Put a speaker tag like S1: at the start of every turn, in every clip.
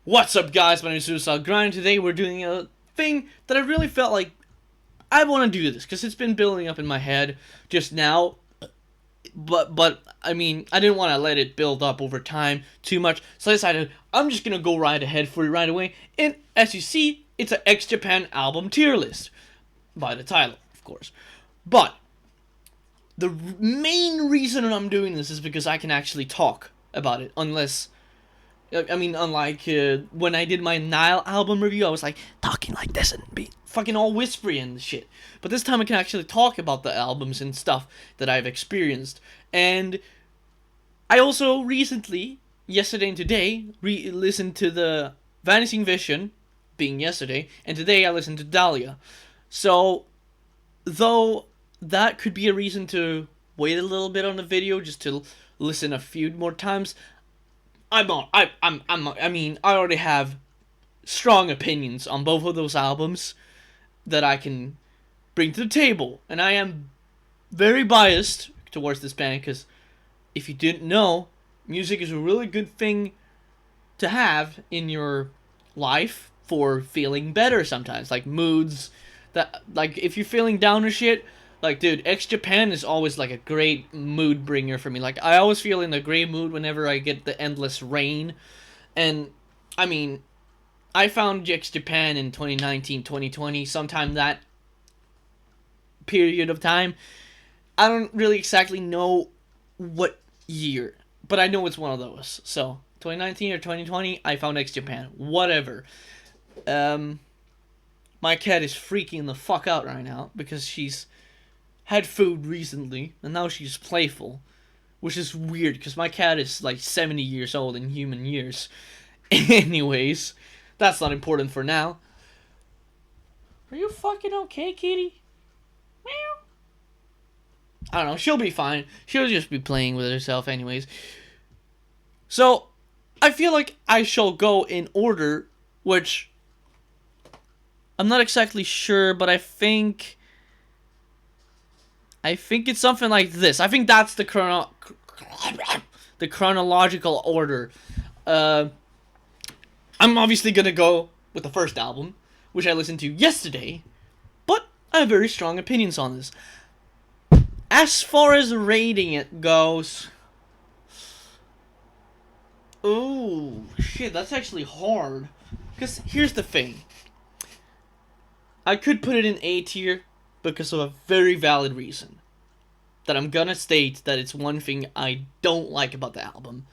S1: What's up, guys? My name is Suicide Grind. Today we're doing a thing that I really felt like I want to do this because it's been building up in my head just now. But I mean, I didn't want to let it build up over time too much, so I decided I'm just gonna go right ahead for it right away. And as you see, it's an X Japan album tier list by the title, of course. But the main reason I'm doing this is because I can actually talk about it, unlike when I did my Nile album review, I was like talking like this and be fucking all whispery and shit. But this time I can actually talk about the albums and stuff that I've experienced. And I also recently, yesterday and today, listened to the Vanishing Vision, being yesterday, and today I listened to Dahlia. So, though that could be a reason to wait a little bit on the video just to listen a few more times, I already have strong opinions on both of those albums that I can bring to the table, and I am very biased towards this band because if you didn't know, music is a really good thing to have in your life for feeling better sometimes, like moods that, like, if you're feeling down or shit. Like, dude, X Japan is always, like, a great mood bringer for me. Like, I always feel in a great mood whenever I get the Endless Rain. And, I mean, I found X Japan in 2019, 2020, sometime that period of time. I don't really exactly know what year, but I know it's one of those. So, 2019 or 2020, I found X Japan. Whatever. My cat is freaking the fuck out right now because she's had food recently, and now she's playful, which is weird, because my cat is like 70 years old in human years. Anyways, that's not important for now. Are you fucking okay, kitty? Meow. I don't know, she'll be fine. She'll just be playing with herself anyways. So, I feel like I shall go in order, which I'm not exactly sure, but I think it's something like this. I think that's the chronological order. I'm obviously gonna go with the first album, which I listened to yesterday, but I have very strong opinions on this. As far as rating it goes, oh shit, that's actually hard. Because here's the thing. I could put it in A tier because of a very valid reason that I'm gonna state that it's one thing I don't like about the album.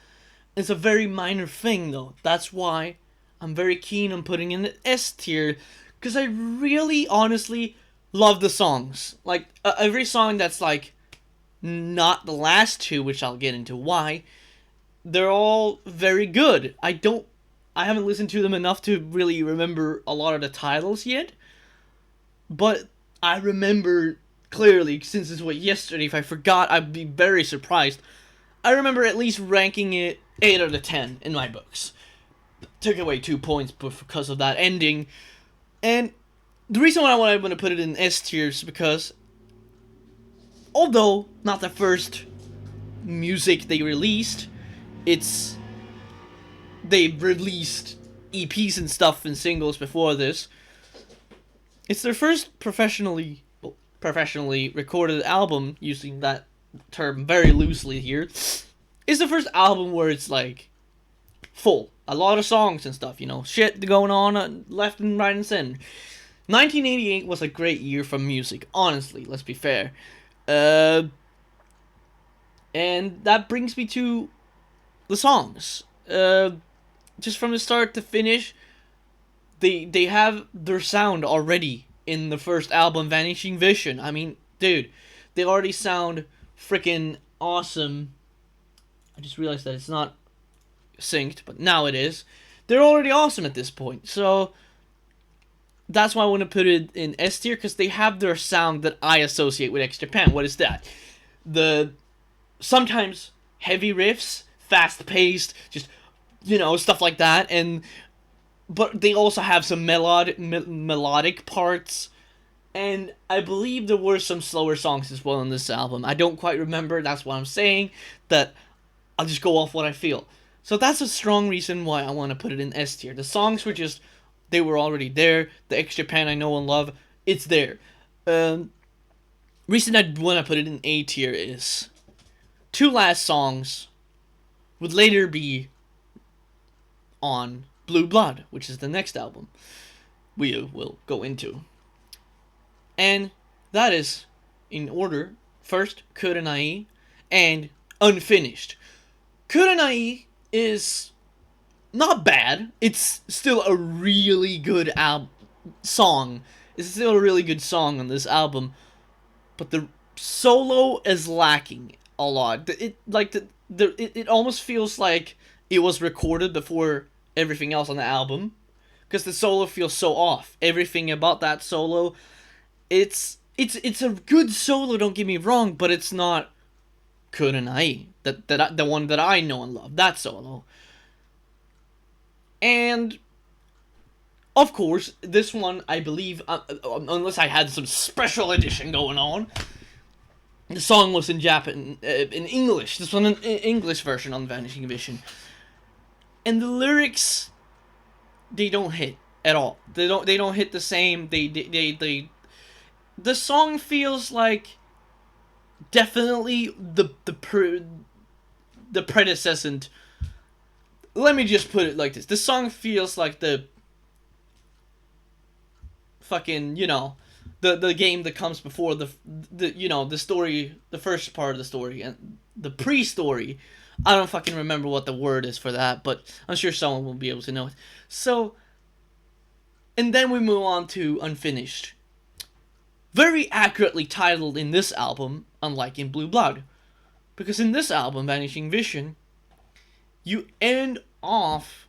S1: It's a very minor thing, though. That's why I'm very keen on putting in the S tier, because I really, honestly love the songs. Like, every song that's, like, not the last two, which I'll get into why, they're all very good. I haven't listened to them enough to really remember a lot of the titles yet, but I remember clearly, since this was yesterday. If I forgot, I'd be very surprised. I remember at least ranking it 8 out of 10 in my books. Took away 2 points because of that ending. And the reason why I want to put it in S tier is because, although not the first music they released, they released EPs and stuff and singles before this. It's their first professionally recorded album, using that term very loosely here. It's the first album where it's like full, a lot of songs and stuff, shit going on left and right and center. 1988 was a great year for music, honestly, let's be fair. And that brings me to the songs. Just from the start to finish, they have their sound already in the first album, Vanishing Vision. I mean, dude, they already sound freaking awesome. I just realized that it's not synced, but now it is. They're already awesome at this point, so that's why I want to put it in S tier, because they have their sound that I associate with X Japan. What is that? The sometimes heavy riffs, fast-paced, just, stuff like that, but they also have some melodic parts, and I believe there were some slower songs as well on this album. I don't quite remember, that's what I'm saying, that I'll just go off what I feel. So that's a strong reason why I want to put it in S tier. The songs were just, they were already there. The X Japan I know and love, it's there. Um, Reason I want to put it in A tier is two last songs would later be on Blue Blood, which is the next album we will go into. And that is, in order, first, Kurenai and Unfinished. Kurenai is not bad. It's still a really good song. It's still a really good song on this album, but the solo is lacking a lot. It almost feels like it was recorded before everything else on the album, because the solo feels so off. Everything about that solo, it's a good solo. Don't get me wrong, but it's not Kurenai, the one that I know and love. That solo, and of course, this one, I believe, unless I had some special edition going on, the song was in in English. This one, an English version on Vanishing Vision. And the lyrics, they don't hit at all. They don't hit the same. The song feels like definitely the predecessor. Let me just put it like this. The song feels like the fucking, the game that comes before the story, the first part of the story, and the pre-story. I don't fucking remember what the word is for that, but I'm sure someone will be able to know it. So, and then we move on to Unfinished. Very accurately titled in this album, unlike in Blue Blood. Because in this album, Vanishing Vision, you end off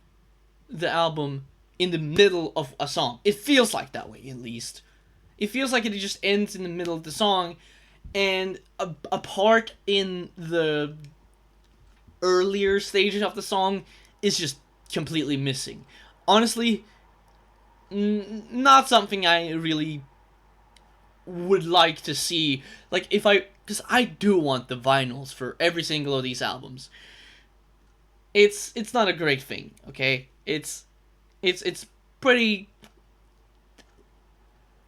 S1: the album in the middle of a song. It feels like that way, at least. It feels like it just ends in the middle of the song, and a part in the earlier stages of the song is just completely missing. Honestly, not something I really would like to see. Like, because I do want the vinyls for every single of these albums. It's not a great thing, okay? It's pretty,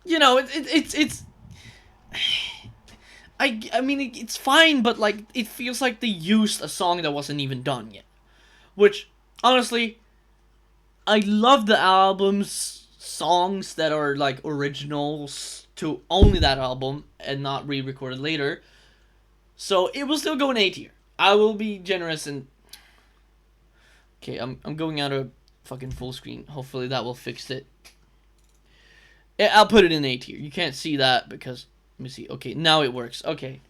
S1: it's I mean, it's fine, but like, it feels like they used a song that wasn't even done yet. Which, honestly, I love the album's songs that are like originals to only that album and not re-recorded later. So it will still go in A tier. I will be generous and okay, I'm going out of fucking full screen. Hopefully that will fix it. Yeah, I'll put it in A tier. You can't see that because, let me see. Okay, now it works. Okay.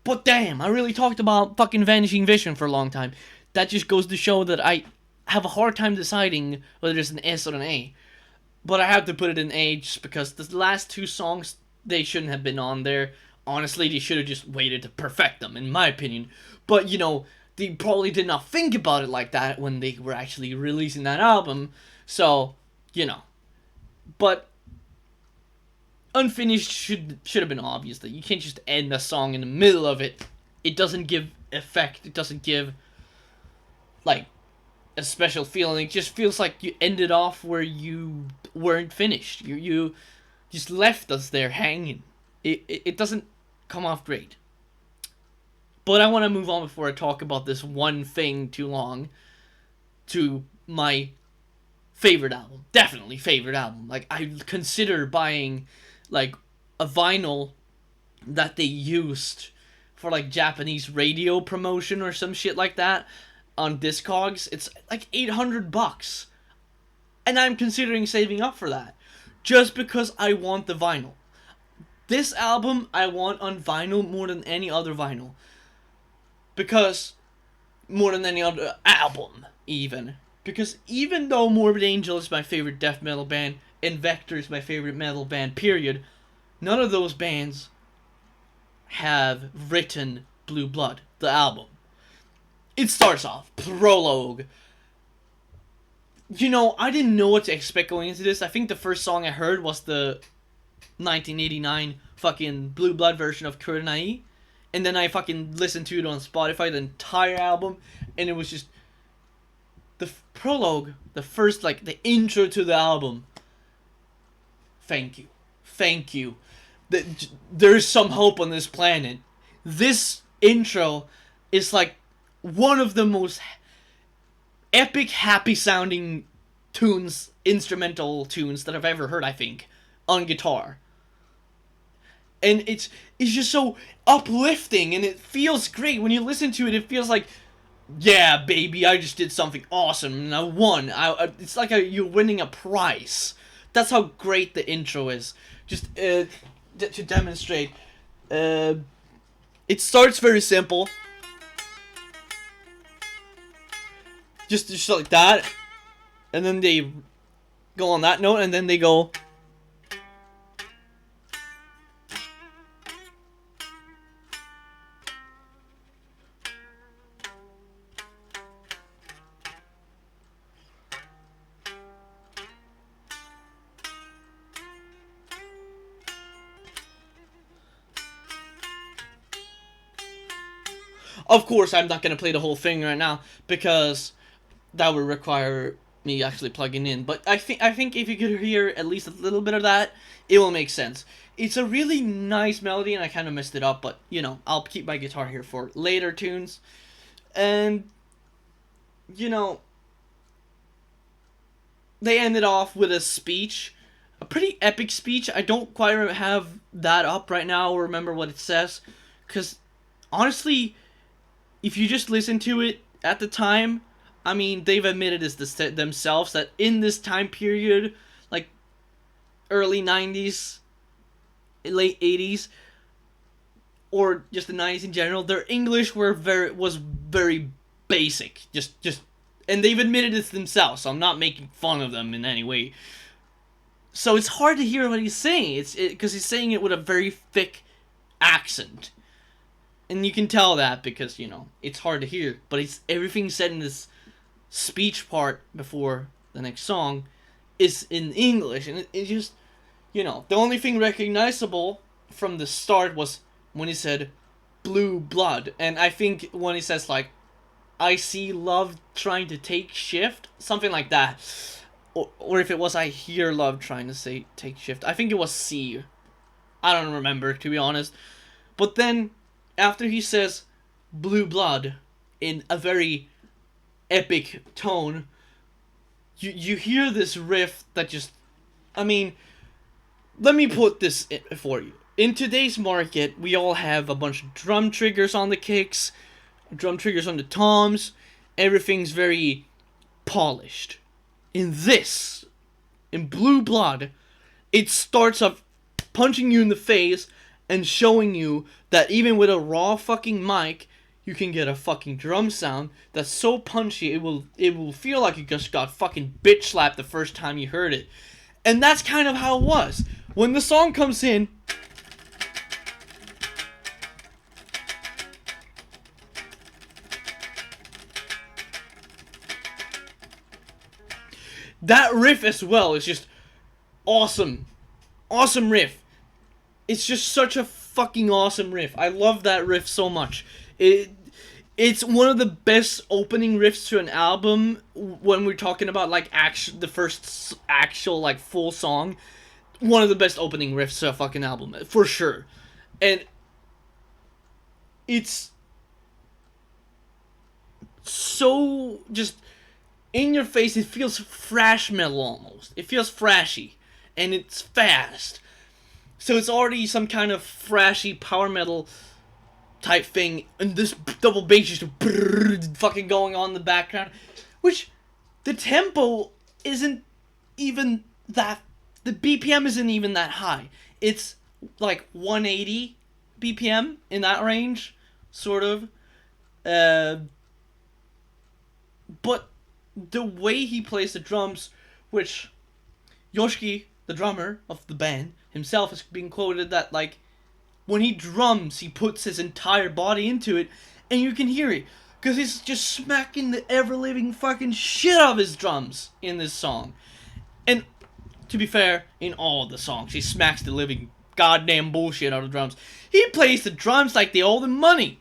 S1: But damn, I really talked about fucking Vanishing Vision for a long time. That just goes to show that I have a hard time deciding whether it's an S or an A. But I have to put it in A just because the last two songs, they shouldn't have been on there. Honestly, they should have just waited to perfect them, in my opinion. But, they probably did not think about it like that when they were actually releasing that album. So, But Unfinished should have been obvious that you can't just end a song in the middle of it. It doesn't give effect. It doesn't give, like, a special feeling. It just feels like you ended off where you weren't finished. You just left us there hanging. It doesn't come off great. But I want to move on before I talk about this one thing too long to my favorite album. Definitely favorite album. Like, I consider buying, like, a vinyl that they used for, like, Japanese radio promotion or some shit like that on Discogs. It's like $800. And I'm considering saving up for that. Just because I want the vinyl. This album I want on vinyl more than any other vinyl. Because, more than any other album, even. Because even though Morbid Angel is my favorite death metal band, and Vector is my favorite metal band, period, none of those bands have written Blue Blood, the album. It starts off, prologue. I didn't know what to expect going into this. I think the first song I heard was the 1989 fucking Blue Blood version of Kurenai. And then I fucking listened to it on Spotify, the entire album, and it was just the prologue, the first, like, the intro to the album. Thank you. Thank you. There's some hope on this planet. This intro is like one of the most epic, happy sounding tunes, instrumental tunes that I've ever heard, I think, on guitar. And it's just so uplifting, and it feels great when you listen to it. It feels like, yeah, baby, I just did something awesome and I won. It's like you're winning a prize. That's how great the intro is. Just to demonstrate, it starts very simple, just like that, and then they go on that note, and then they go. Of course, I'm not gonna play the whole thing right now because that would require me actually plugging in. But I think if you could hear at least a little bit of that, it will make sense. It's a really nice melody, and I kind of messed it up, but you know, I'll keep my guitar here for later tunes. And you know, they ended off with a speech, a pretty epic speech. I don't quite have that up right now or remember what it says, because honestly, if you just listen to it at the time, I mean, they've admitted this themselves that in this time period, like early 90s, late 80s, or just the 90s in general, their English was very basic. Just and they've admitted this themselves, so I'm not making fun of them in any way. So it's hard to hear what he's saying. Because he's saying it with a very thick accent. And you can tell that because, you know, it's hard to hear. But everything said in this speech part before the next song is in English. And it just, you know, the only thing recognizable from the start was when he said blue blood. And I think when he says, like, I see love trying to take shift, something like that. Or if it was I hear love trying to take shift. I think it was see. I don't remember, to be honest. But then after he says blue blood in a very epic tone, you hear this riff that just, I mean, let me put this for you. In today's market, we all have a bunch of drum triggers on the kicks, drum triggers on the toms. Everything's very polished. In blue blood, it starts off punching you in the face and showing you that even with a raw fucking mic, you can get a fucking drum sound that's so punchy it will feel like you just got fucking bitch slapped the first time you heard it. And that's kind of how it was. When the song comes in, that riff as well is just awesome. Awesome riff. It's just such a fucking awesome riff. I love that riff so much. It's one of the best opening riffs to an album when we're talking about like the first actual like full song. One of the best opening riffs to a fucking album, for sure. And it's so just in your face. It feels thrash metal almost. It feels thrashy, and it's fast. So it's already some kind of thrashy power metal type thing, and this double bass just fucking going on in the background, which the tempo isn't even that, the BPM isn't even that high. It's like 180 BPM, in that range, sort of. But the way he plays the drums, which Yoshiki, the drummer of the band, himself has been quoted that, like, when he drums, he puts his entire body into it, and you can hear it, because he's just smacking the ever-living fucking shit out of his drums in this song. And, to be fair, in all the songs, he smacks the living goddamn bullshit out of the drums. He plays the drums like they owe him money.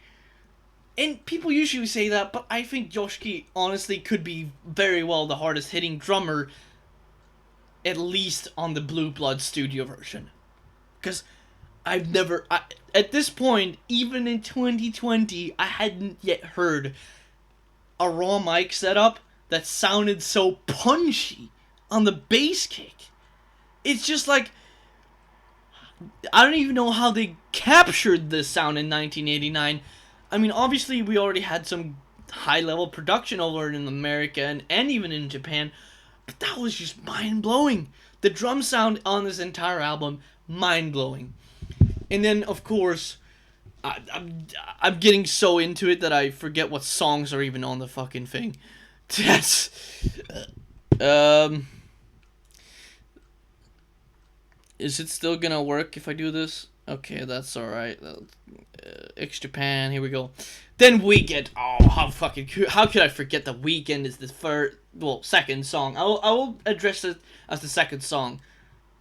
S1: And people usually say that, but I think Yoshiki honestly could be very well the hardest hitting drummer, at least on the Blue Blood studio version. Because at this point, even in 2020, I hadn't yet heard a raw mic setup that sounded so punchy on the bass kick. It's just like, I don't even know how they captured this sound in 1989. I mean, obviously, we already had some high-level production over in America and even in Japan, but that was just mind-blowing. The drum sound on this entire album, mind-blowing. And then, of course, I'm getting so into it that I forget what songs are even on the fucking thing. That's... Is it still gonna work if I do this? Okay, that's alright. X Japan, here we go. Then Weekend. Oh, how could I forget that Weekend is the second song. I will address it as the second song,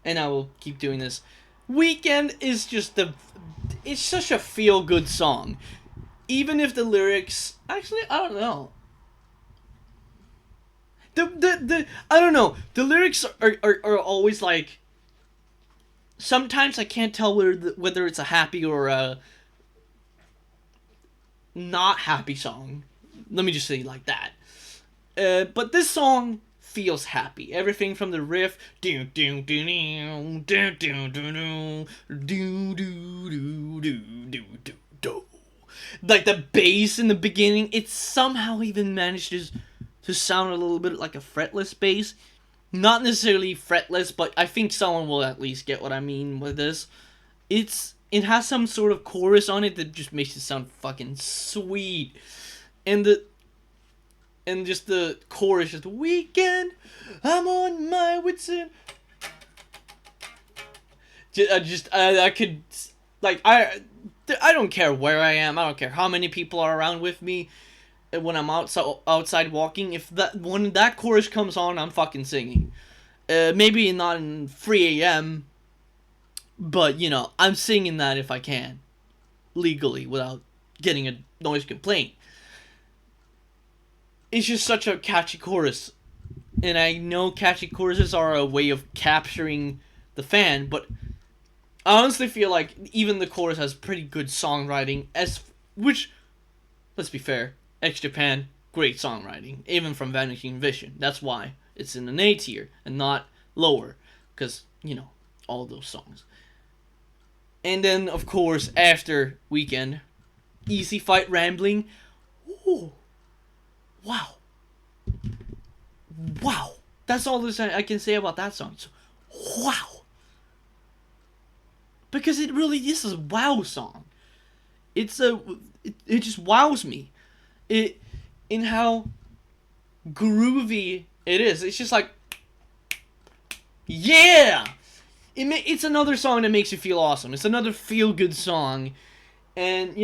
S1: and I will keep doing this. Weekend is just it's such a feel good song, even if the lyrics. Actually, I don't know. I don't know. The lyrics are always like. Sometimes I can't tell whether it's a happy or a not happy song. Let me just say it like that. But this song feels happy. Everything from the riff, like the bass in the beginning, it somehow even manages to sound a little bit like a fretless bass. Not necessarily fretless, but I think someone will at least get what I mean with this. It has some sort of chorus on it that just makes it sound fucking sweet. And just the chorus is Weekend, I'm on my wits end. I could, like, I don't care where I am. I don't care how many people are around with me. When I'm outside walking, when that chorus comes on, I'm fucking singing. Maybe not in 3 a.m., but, I'm singing that if I can. Legally, without getting a noise complaint. It's just such a catchy chorus. And I know catchy choruses are a way of capturing the fan, but I honestly feel like even the chorus has pretty good songwriting, which, let's be fair, X Japan, great songwriting, even from Vanishing Vision. That's why it's in an A tier and not lower, because, all those songs. And then, of course, after Weekend, Easy Fight Rambling. Ooh. Wow. Wow. That's all I can say about that song. Wow. Because it really is a wow song. It just wows me. In how groovy it is. It's just like, yeah! It's another song that makes you feel awesome. It's another feel-good song. And,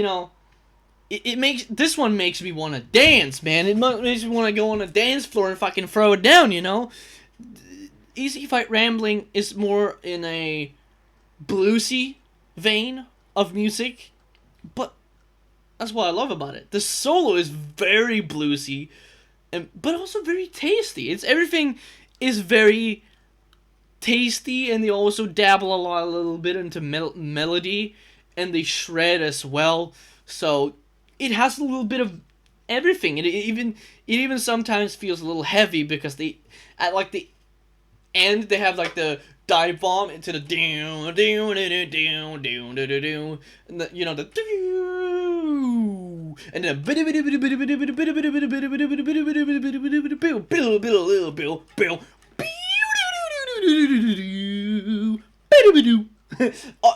S1: this one makes me want to dance, man. It makes me want to go on a dance floor and fucking throw it down, Easy Fight Rambling is more in a bluesy vein of music, but that's what I love about it. The solo is very bluesy, but also very tasty. Everything is very tasty, and they also dabble a little bit into melody, and they shred as well. So it has a little bit of everything. It even sometimes feels a little heavy because at like the end they have like the dive bomb into the down and the and then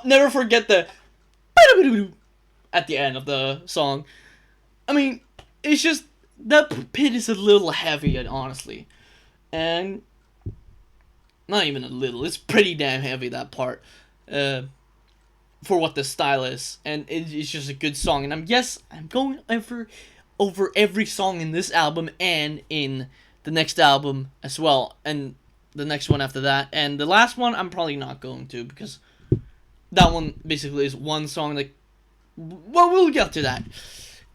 S1: never forget the at the end of the song. I mean, it's just that pit is a little heavy, honestly, and not even a little. It's pretty damn heavy, that part, for what the style is, and it's just a good song. And I'm going over every song in this album and in the next album as well, and the next one after that, and the last one I'm probably not going to, because that one basically is one song that, well, we'll get to that.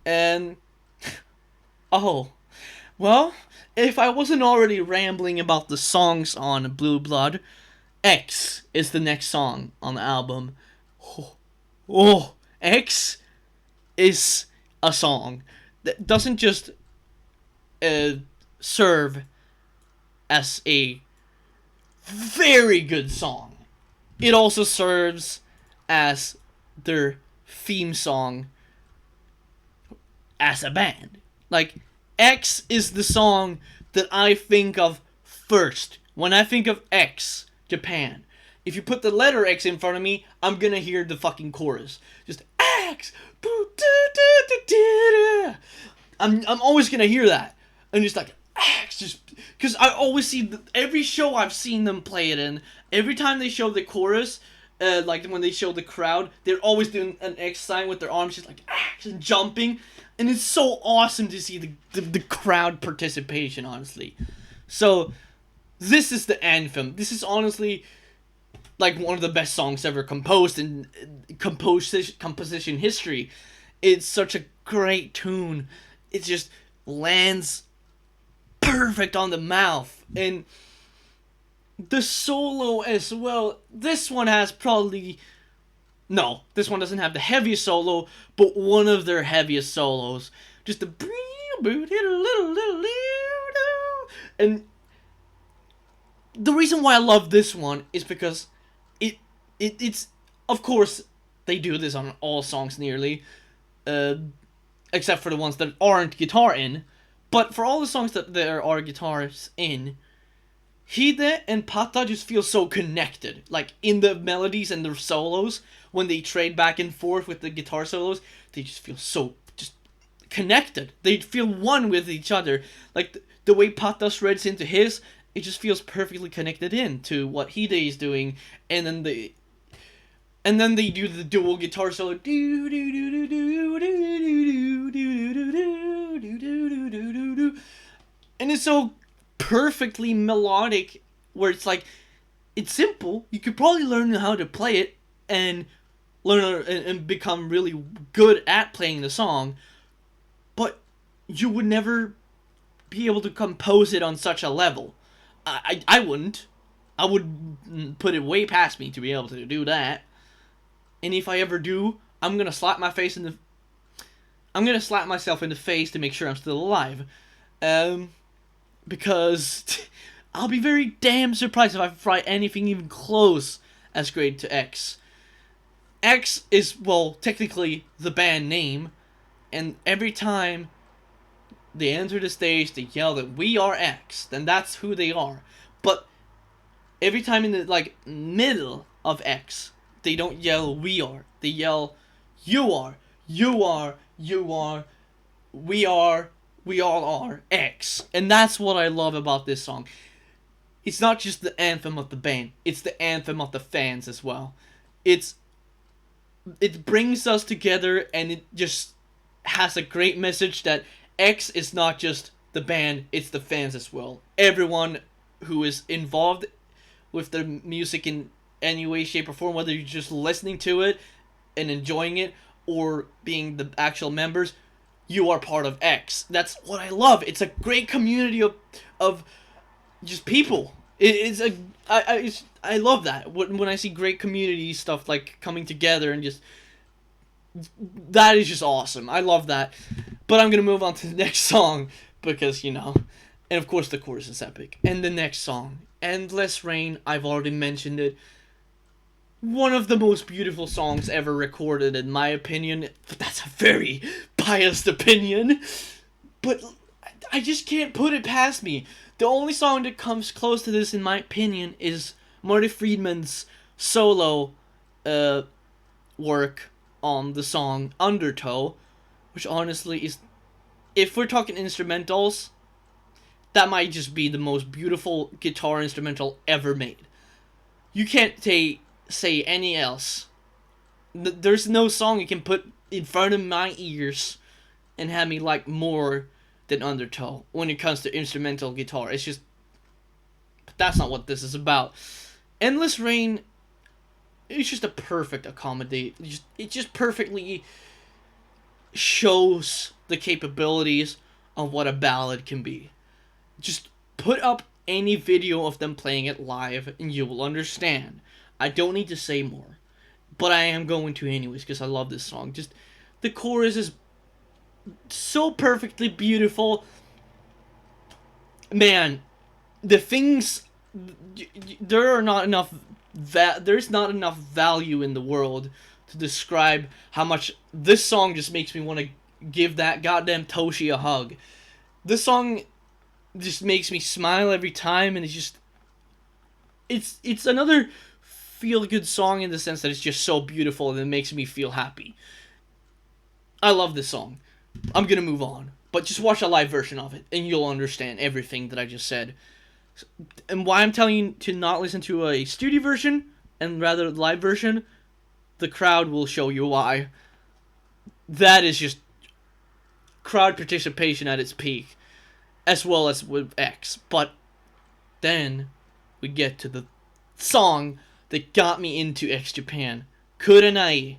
S1: And oh, well, if I wasn't already rambling about the songs on Blue Blood, X is the next song on the album. Oh, X is a song that doesn't just uh, serve as a very good song. It also serves as their theme song as a band. Like, X is the song that I think of first. When I think of X, Japan, if you put the letter X in front of me, I'm gonna hear the fucking chorus. Just X! I'm always gonna hear that. And just like, X! Just because I always see, every show I've seen them play it in, every time they show the chorus, like when they show the crowd, they're always doing an X sign with their arms, just like X, and jumping. And it's so awesome to see the crowd participation, honestly. So, this is the anthem. This is honestly like one of the best songs ever composed in composition history. It's such a great tune. It just lands perfect on the mouth. And the solo as well. This one has probably... No, this one doesn't have the heaviest solo, but one of their heaviest solos. Just the... And the reason why I love this one is because it's... Of course, they do this on all songs nearly. Except for the ones that aren't guitar in. But for all the songs that there are guitars in, Hide and Pata just feel so connected. Like, in the melodies and the solos, when they trade back and forth with the guitar solos, they just feel so just connected. They feel one with each other. Like, the way Pata shreds into his, it just feels perfectly connected in to what Hide is doing. And then they do the dual guitar solo. And it's so perfectly melodic, where it's like, it's simple. You could probably learn how to play it and learn and become really good at playing the song, but you would never be able to compose it on such a level. I wouldn't. I would put it way past me to be able to do that. And if I ever do, I'm gonna slap myself in the face to make sure I'm still alive. Because I'll be very damn surprised if I write anything even close as great to X. X is, well, technically the band name, and every time they enter the stage, they yell that we are X, then that's who they are. But every time in the, like, middle of X, they don't yell we are. They yell you are, you are, you are, we are, we all are X. And that's what I love about this song. It's not just the anthem of the band, it's the anthem of the fans as well. It brings us together, and it just has a great message that X is not just the band, it's the fans as well. Everyone who is involved with the music in any way, shape, or form, whether you're just listening to it and enjoying it, or being the actual members, you are part of X. That's what I love. It's a great community of just people. I love that when I see great community stuff like coming together, and just that is just awesome. I love that. But I'm gonna move on to the next song because, you know, and of course the chorus is epic. And the next song, Endless Rain, I've already mentioned it. One of the most beautiful songs ever recorded, in my opinion. But that's a very biased opinion. But I just can't put it past me. The only song that comes close to this, in my opinion, is Marty Friedman's solo work on the song Undertow, which honestly is, if we're talking instrumentals, that might just be the most beautiful guitar instrumental ever made. You can't say any else. There's no song you can put in front of my ears and have me like more than Undertow when it comes to instrumental guitar. It's just, but that's not what this is about. Endless Rain, it's just a perfect accommodate. It just perfectly shows the capabilities of what a ballad can be. Just put up any video of them playing it live and you will understand. I don't need to say more, but I am going to anyways because I love this song. Just the chorus is so perfectly beautiful. Man, the things, there are not enough there's not enough value in the world to describe how much this song just makes me want to give that goddamn Toshi a hug. This song just makes me smile every time, and it's another feel good song in the sense that it's just so beautiful and it makes me feel happy. I love this song. I'm gonna move on, but just watch a live version of it and you'll understand everything that I just said. And why I'm telling you to not listen to a studio version and rather the live version, the crowd will show you why. That is just crowd participation at its peak, as well as with X. But then we get to the song that got me into X Japan, Kurenai.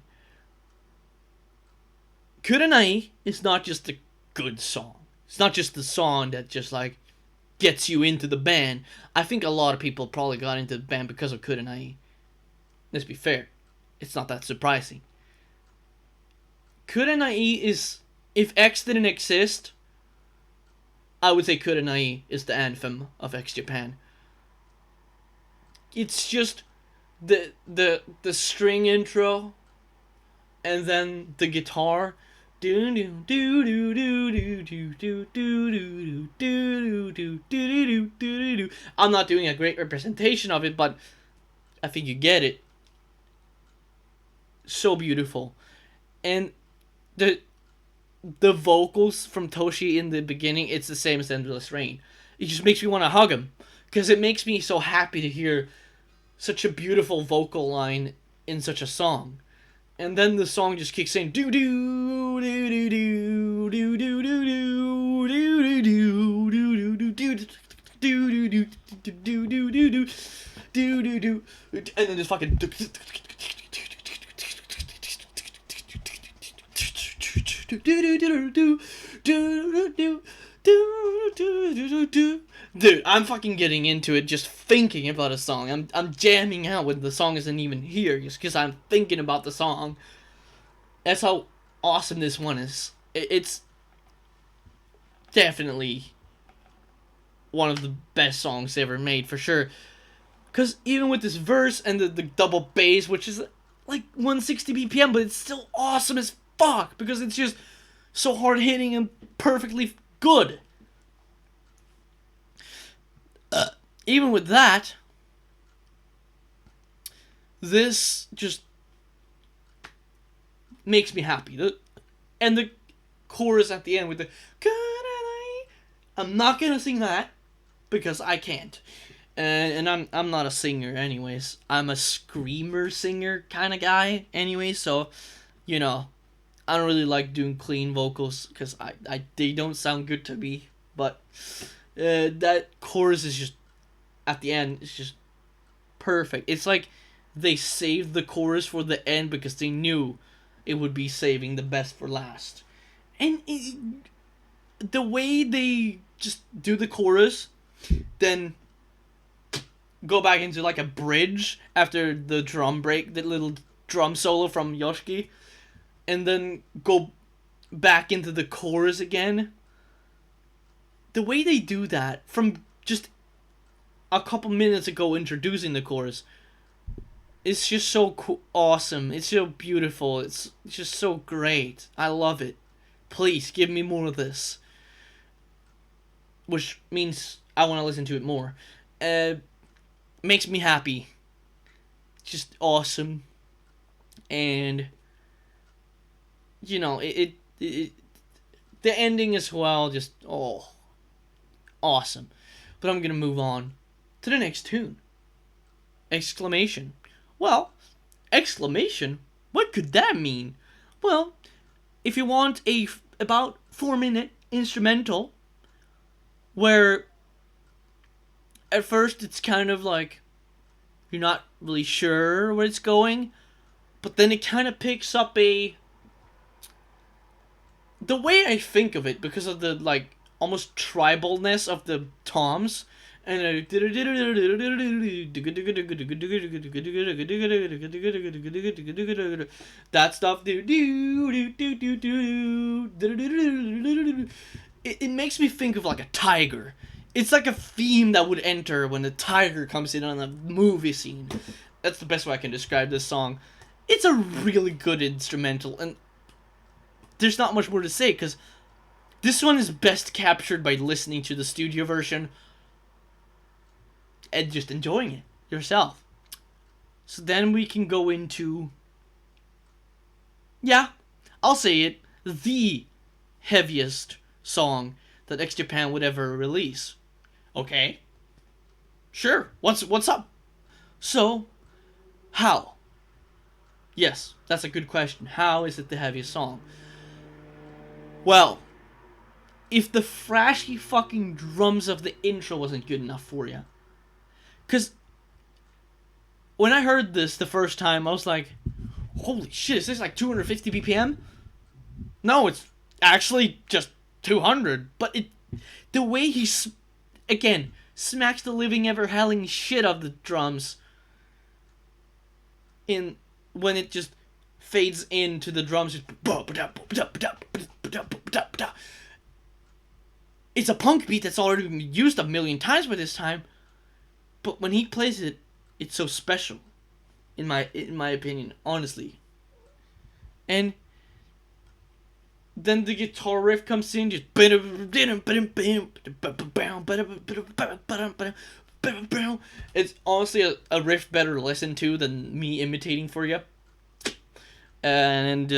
S1: Kurenai is not just a good song. It's not just the song that just like gets you into the band. I think a lot of people probably got into the band because of Kurenai. Let's be fair. It's not that surprising. Kurenai is, if X didn't exist, I would say Kurenai is the anthem of X Japan. It's just the string intro and then the guitar. I'm not doing a great representation of it, but I think you get it. So beautiful. And the vocals from Toshi in the beginning, it's the same as Endless Rain. It just makes me want to hug him, because it makes me so happy to hear such a beautiful vocal line in such a song. And then the song just kicks in, do do do do do do do do do do do do do do, and then just fucking dude, I'm fucking getting into it just thinking about a song. I'm jamming out when the song isn't even here, just because I'm thinking about the song. That's how awesome this one is. It's definitely one of the best songs ever made, for sure. Because even with this verse and the double bass, which is like 160 BPM, but it's still awesome as fuck, because it's just so hard hitting and perfectly good. Even with that, this just makes me happy. And the chorus at the end with the I'm not gonna sing that because I can't, and I'm not a singer anyways. I'm a screamer singer kind of guy anyways. So, you know, I don't really like doing clean vocals because they don't sound good to me. But that chorus is just at the end. It's just perfect. It's like they saved the chorus for the end because they knew it would be saving the best for last. And the way they just do the chorus, then go back into like a bridge after the drum break, the little drum solo from Yoshiki, and then go back into the chorus again. The way they do that from just a couple minutes ago introducing the chorus, it's just so awesome. It's so beautiful. It's just so great. I love it. Please give me more of this. Which means I want to listen to it more. Makes me happy. Just awesome. And you know, it the ending as well, just awesome. But I'm gonna move on to the next tune. Exclamation. Well, exclamation? What could that mean? Well, if you want a about 4-minute instrumental where at first it's kind of like you're not really sure where it's going, but then it kind of picks up a the way I think of it, because of the like almost tribalness of the toms, and that stuff, it makes me think of like a tiger. It's like a theme that would enter when the tiger comes in on a movie scene. That's the best way I can describe this song. It's a really good instrumental, and there's not much more to say, because this one is best captured by listening to the studio version and just enjoying it yourself. So then we can go into, yeah, I'll say it, the heaviest song that X Japan would ever release. Okay? Sure, what's up? So, how? Yes, that's a good question. How is it the heaviest song? Well, if the thrashy fucking drums of the intro wasn't good enough for you. Because when I heard this the first time, I was like, holy shit, is this like 250 BPM? No, it's actually just 200. But the way he, again, smacks the living ever helling shit of the drums in when it just fades into the drums. It's a punk beat that's already been used a million times by this time, but when he plays it, it's so special, in my opinion, honestly. And then the guitar riff comes in, just it's honestly a riff better to listen to than me imitating for you. And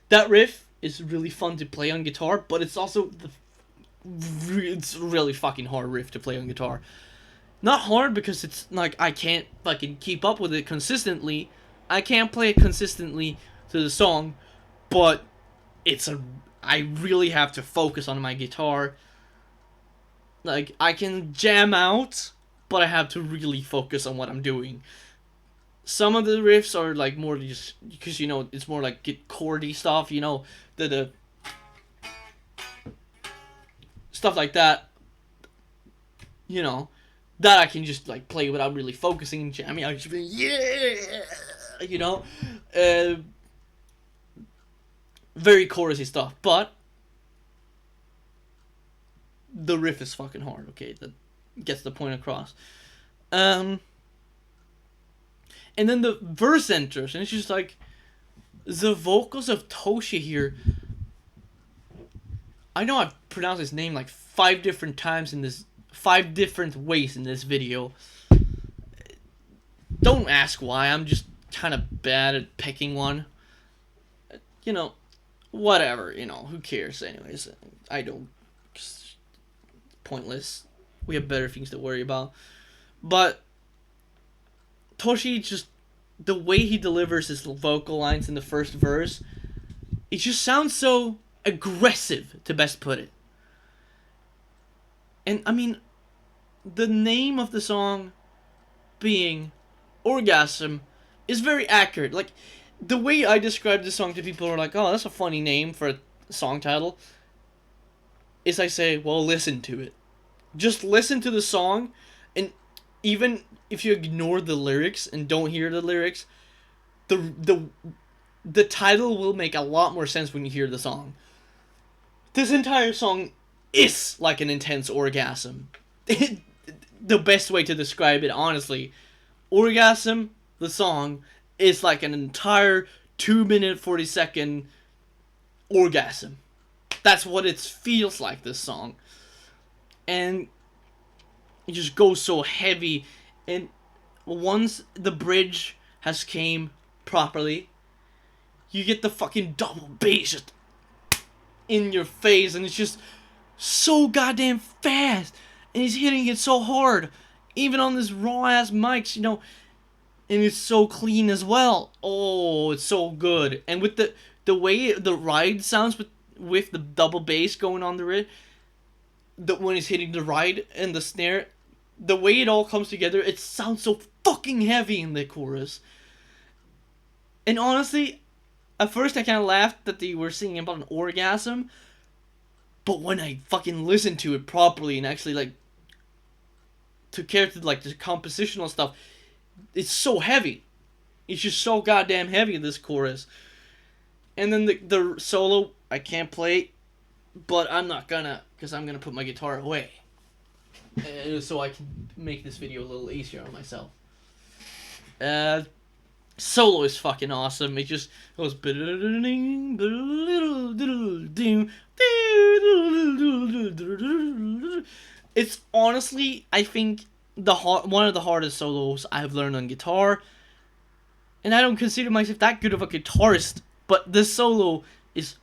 S1: that riff is really fun to play on guitar, but it's also it's really fucking hard riff to play on guitar. Not hard because it's like I can't fucking keep up with it consistently. I can't play it consistently to the song, but I really have to focus on my guitar. Like, I can jam out, but I have to really focus on what I'm doing. Some of the riffs are like more just because, you know, it's more like chordy stuff, you know, the stuff like that, you know, that I can just like play without really focusing and jamming. I just be, yeah, you know, very chorusy stuff, but the riff is fucking hard. Okay, that gets the point across. And then the verse enters, and it's just like the vocals of Toshi here. I know I've pronounced his name like 5 different ways in this video. Don't ask why. I'm just kind of bad at picking one. You know, whatever. You know, who cares? Anyways, I don't. It's pointless. We have better things to worry about. But Toshi, just the way he delivers his vocal lines in the first verse, it just sounds so aggressive, to best put it. And I mean, the name of the song being Orgasm is very accurate. Like, the way I describe the song to people are like, oh, that's a funny name for a song title, is I say, well, listen to it. Just listen to the song, and even if you ignore the lyrics and don't hear the lyrics, the title will make a lot more sense when you hear the song. This entire song is like an intense orgasm. The best way to describe it, honestly. Orgasm, the song, is like an entire 2-minute, 40-second orgasm. That's what it feels like, this song. And it just goes so heavy. And once the bridge has came properly, you get the fucking double bass just in your face, and it's just so goddamn fast, and he's hitting it so hard, even on this raw ass mics, you know, and it's so clean as well. Oh, it's so good. And with the way the ride sounds with the double bass going on the ride, when he's hitting the ride and the snare, the way it all comes together, it sounds so fucking heavy in the chorus. And honestly, At first I kind of laughed that they were singing about an orgasm, but when I fucking listened to it properly and actually like took care to like the compositional stuff, it's so heavy. It's just so goddamn heavy, this chorus. And then the solo, I can't play, but I'm not gonna, because I'm gonna put my guitar away. So I can make this video a little easier on myself. Solo is fucking awesome. It just goes. It's honestly, I think, one of the hardest solos I've learned on guitar. And I don't consider myself that good of a guitarist, but this solo is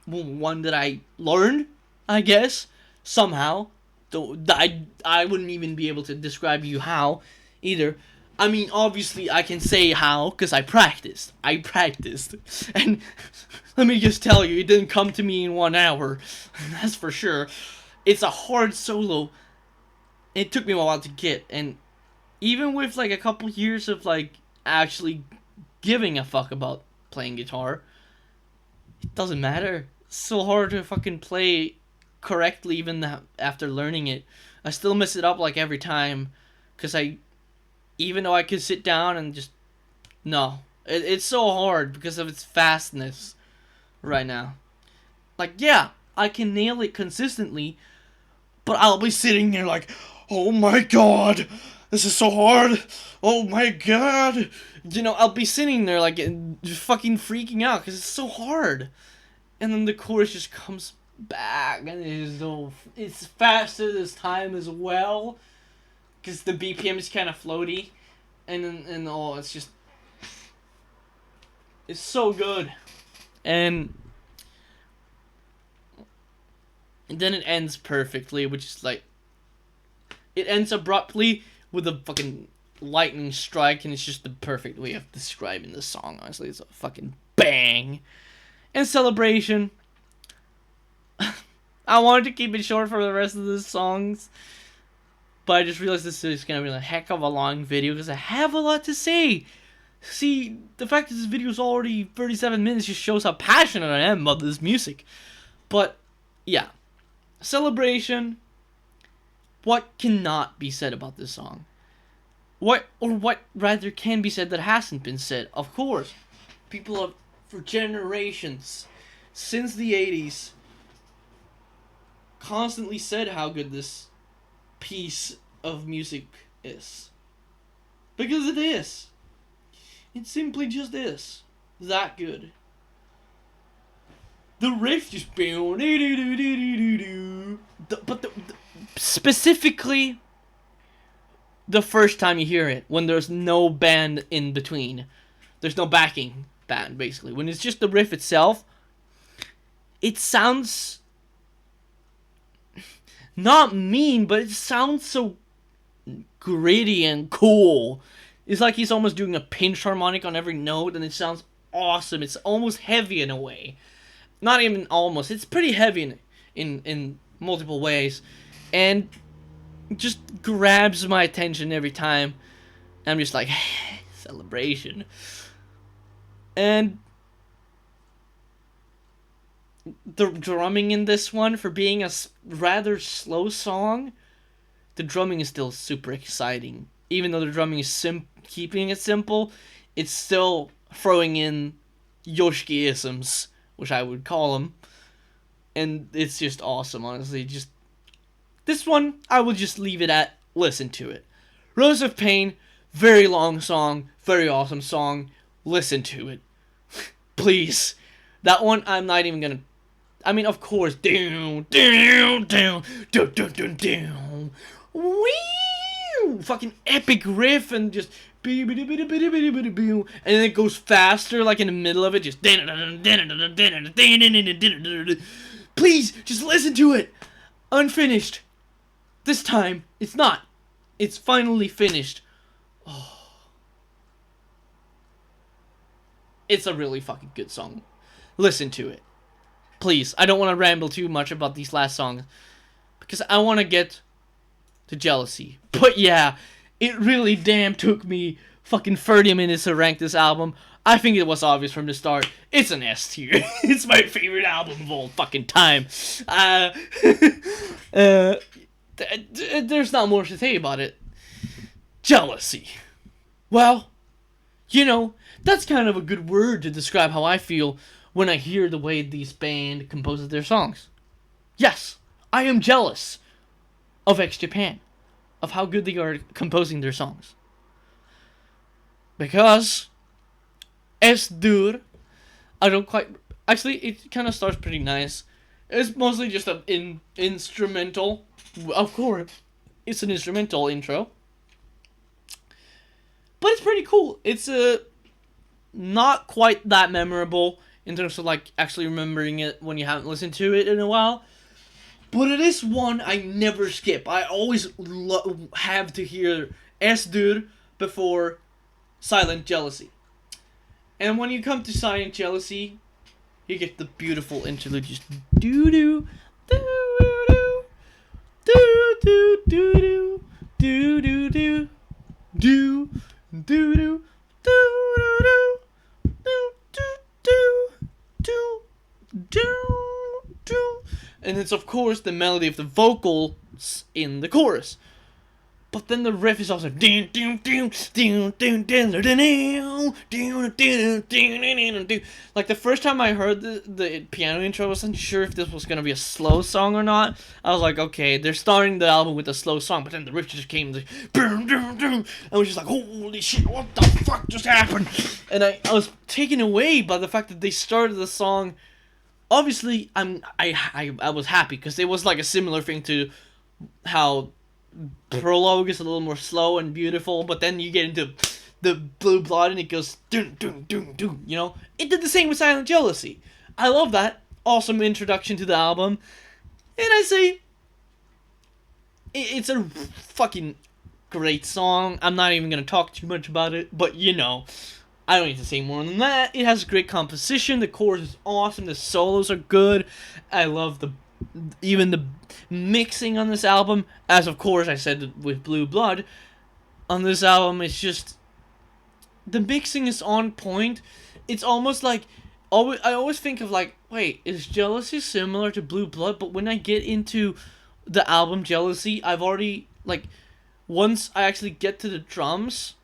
S1: one that I learned, I guess, somehow. Though I wouldn't even be able to describe you how, either. I mean, obviously, I can say how, because I practiced. And let me just tell you, it didn't come to me in 1 hour. That's for sure. It's a hard solo. It took me a while to get. And even with, like, a couple years of, like, actually giving a fuck about playing guitar, it doesn't matter. It's so hard to fucking play correctly even after learning it. I still mess it up, like, every time. Because even though I could sit down and just... No. It's so hard because of its fastness right now. Like, yeah, I can nail it consistently, but I'll be sitting there like, oh my god, this is so hard. Oh my god. You know, I'll be sitting there like just fucking freaking out because it's so hard. And then the chorus just comes back and it's faster this time as well. Because the BPM is kind of floaty. And it's just... It's so good. And then it ends perfectly, which is like... It ends abruptly with a fucking lightning strike, and it's just the perfect way of describing the song, honestly. It's a fucking bang. And Celebration. I wanted to keep it short for the rest of the songs, but I just realized this is going to be a heck of a long video because I have a lot to say. See, the fact that this video is already 37 minutes just shows how passionate I am about this music. But, yeah. Celebration. What cannot be said about this song? What rather can be said that hasn't been said? Of course, people have, for generations, since the 80s, constantly said how good this piece of music is. Because it is. It simply just is. That good. The riff just... But specifically, the first time you hear it, when there's no band in between. There's no backing band, basically. When it's just the riff itself, it sounds... not mean, but it sounds so gritty and cool. It's like he's almost doing a pinch harmonic on every note, and it sounds awesome. It's almost heavy in a way. Not even almost. It's pretty heavy in multiple ways. And it just grabs my attention every time. I'm just like, Celebration. And the drumming in this one, for being a rather slow song, the drumming is still super exciting. Even though the drumming is keeping it simple, it's still throwing in Yoshiki-isms, which I would call them. And it's just awesome, honestly. Just this one, I will just leave it at listen to it. Rose of Pain, very long song, very awesome song. Listen to it. Please. That one, I'm not even gonna... I mean, of course, down, wee, fucking epic riff and just, and then it goes faster, like in the middle of it, just, please, just listen to it, unfinished, this time, it's not, it's finally finished, oh. It's a really fucking good song, listen to it. Please, I don't want to ramble too much about these last songs, because I want to get to Jealousy. But yeah, it really damn took me fucking 30 minutes to rank this album. I think it was obvious from the start. It's an S tier. It's my favorite album of all fucking time. There's not more to say about it. Jealousy. Well, you know, that's kind of a good word to describe how I feel when I hear the way these band composes their songs. Yes, I am jealous of X Japan, of how good they are composing their songs. Because S-dur, I don't quite... Actually, it kind of starts pretty nice. It's mostly just an instrumental. Of course, it's an instrumental intro. But it's pretty cool. It's not quite that memorable in terms of like actually remembering it when you haven't listened to it in a while. But it is one I never skip. I always have to hear S-dur before Silent Jealousy. And when you come to Silent Jealousy, you get the beautiful interlude. Just doo-doo, doo-doo, doo-doo, doo-doo, doo-doo, doo, doo, doo-doo, doo-doo, doo, doo, doo, doo. And it's of course the melody of the vocals in the chorus. But then the riff is also like the first time I heard the piano intro, I wasn't sure if this was gonna be a slow song or not. I was like, okay, they're starting the album with a slow song, but then the riff just came, like, and I was just like, holy shit, what the fuck just happened? And I was taken away by the fact that they started the song. Obviously, I was happy because it was like a similar thing to how Prologue is a little more slow and beautiful, but then you get into the Blue Blood and it goes dun dun dun dun, you know? It did the same with Silent Jealousy. I love that. Awesome introduction to the album. And I say it's a fucking great song. I'm not even gonna talk too much about it, but you know, I don't need to say more than that. It has great composition, the chorus is awesome, the solos are good. I love even the mixing on this album, as of course I said with Blue Blood, on this album, it's just, the mixing is on point. It's almost like, I always think of like, wait, is Jealousy similar to Blue Blood? But when I get into the album Jealousy, I've already, like, once I actually get to the drums,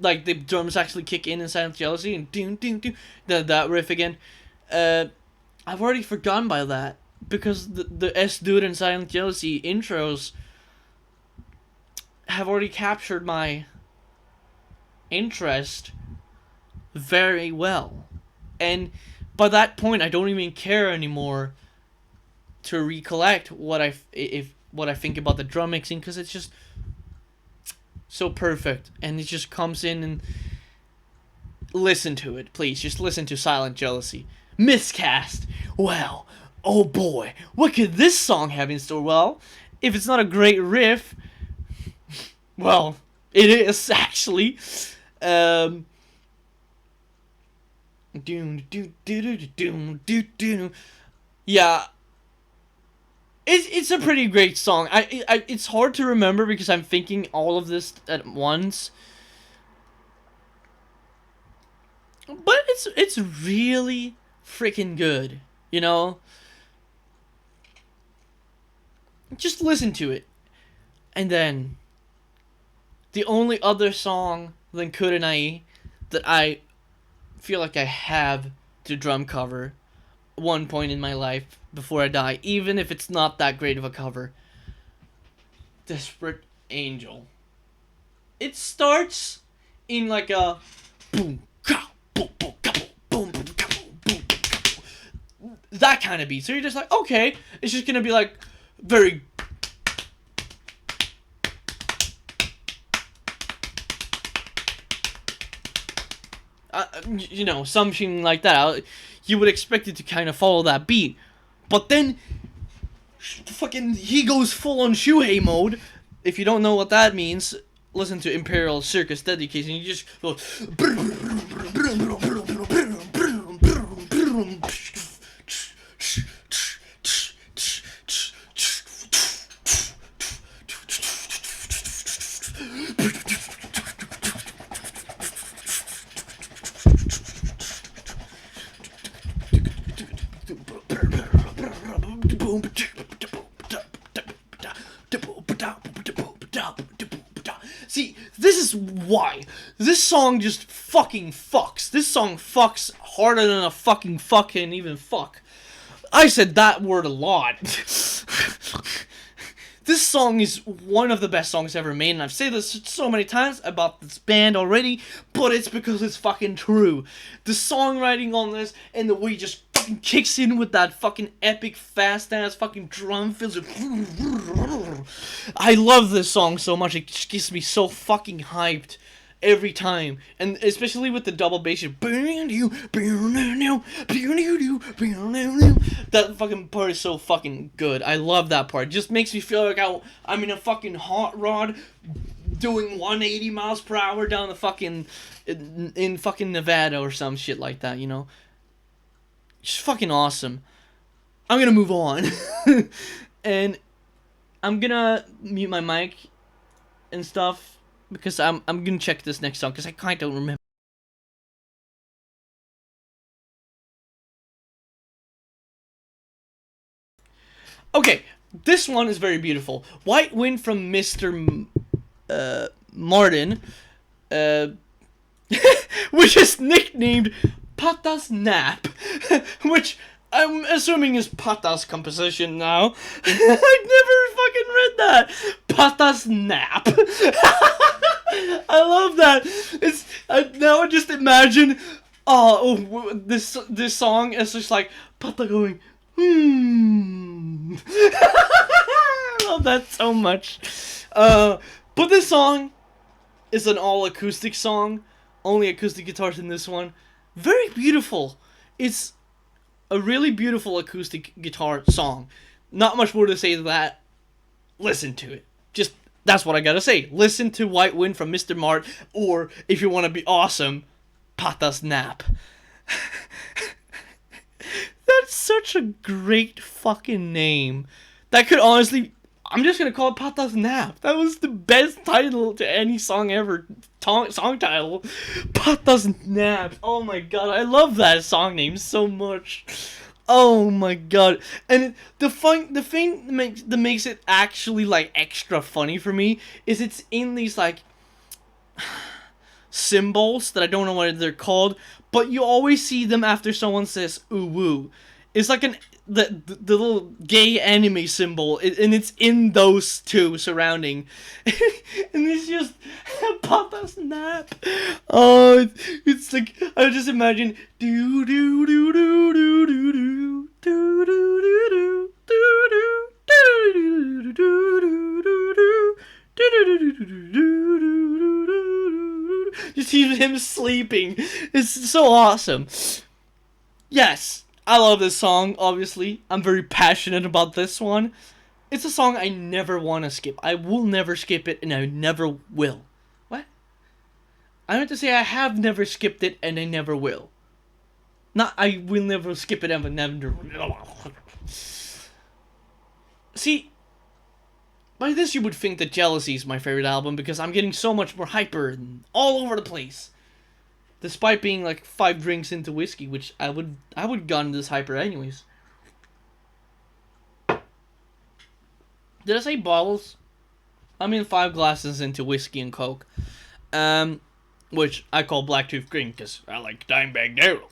S1: like, the drums actually kick in Silent Jealousy, and ding ding ding, that riff again, I've already forgotten by that, because the S-dur and Silent Jealousy intros have already captured my interest very well. And by that point, I don't even care anymore to recollect what I think about the drum mixing, because it's just so perfect, and it just comes in. And listen to it, please. Just listen to Silent Jealousy. Miscast. Well, oh boy, what could this song have in store? Well, if it's not a great riff, well, it is actually. Yeah, it's a pretty great song. It's hard to remember because I'm thinking all of this at once. But it's really freaking good, you know? Just listen to it. And then the only other song than Kurenai that I feel like I have to drum cover one point in my life before I die, even if it's not that great of a cover, Desperate Angel. It starts in like a boom, ka, boom, boom, ka, boom, boom, ka, boom, boom, that kind of beat. So you're just like, okay, it's just gonna be like very you know, something like that. You would expect it to kind of follow that beat, but then fucking he goes full on Shuhei mode. If you don't know what that means, listen to Imperial Circus Dedication. You just go This is why. This song just fucking fucks. This song fucks harder than a fucking fuck can even fuck. I said that word a lot. This song is one of the best songs ever made, and I've said this so many times about this band already, but it's because it's fucking true. The songwriting on this, and the way it just fucking kicks in with that fucking epic, fast-ass fucking drum fills it. I love this song so much, it just gets me so fucking hyped every time, and especially with the double bass. That fucking part is so fucking good. I love that part. It just makes me feel like I'm in a fucking hot rod doing 180 miles per hour down the fucking in fucking Nevada or some shit like that, you know. Just fucking awesome. I'm gonna move on. And I'm gonna mute my mic and stuff because I'm gonna check this next song because I kind of don't remember. Okay, this one is very beautiful. White Wind from Mr. Martin, which is nicknamed Patas Nap, which I'm assuming is Patas composition now. I never fucking read that. Patas Nap. I love that. It's now I just imagine. This song is just like Pata going. I love that so much. But this song is an all acoustic song. Only acoustic guitars in this one. Very beautiful. It's a really beautiful acoustic guitar song. Not much more to say than that. Listen to it. Just, that's what I gotta say. Listen to White Wind from Mr. Mart, or if you want to be awesome, Patas Nap. That's such a great fucking name. That could honestly... I'm just gonna call it Patas Nap. That was the best title to any song ever. Song title. Patas Nap. Oh my god, I love that song name so much. Oh my god. And the thing that makes it actually like extra funny for me is it's in these like symbols that I don't know what they're called, but you always see them after someone says ooh woo. It's like the little gay anime symbol, and it's in those two surrounding. And it's just Papa's Nap. Oh, it's like I just imagine do do do do do do do do do do do do do. Just hear him sleeping. It's so awesome. Yes. I love this song, obviously. I'm very passionate about this one. It's a song I never want to skip. I will never skip it, and I never will. What? I meant to say I have never skipped it, and I never will. Not I will never skip it, and I never... See, by this you would think that Jealousy is my favorite album, because I'm getting so much more hyper and all over the place. Despite being like 5 drinks into whiskey, which I would gun this hyper anyways. Did I say bottles? I'm in 5 glasses into whiskey and Coke. Which I call Blacktooth Green because I like Dimebag Darrell.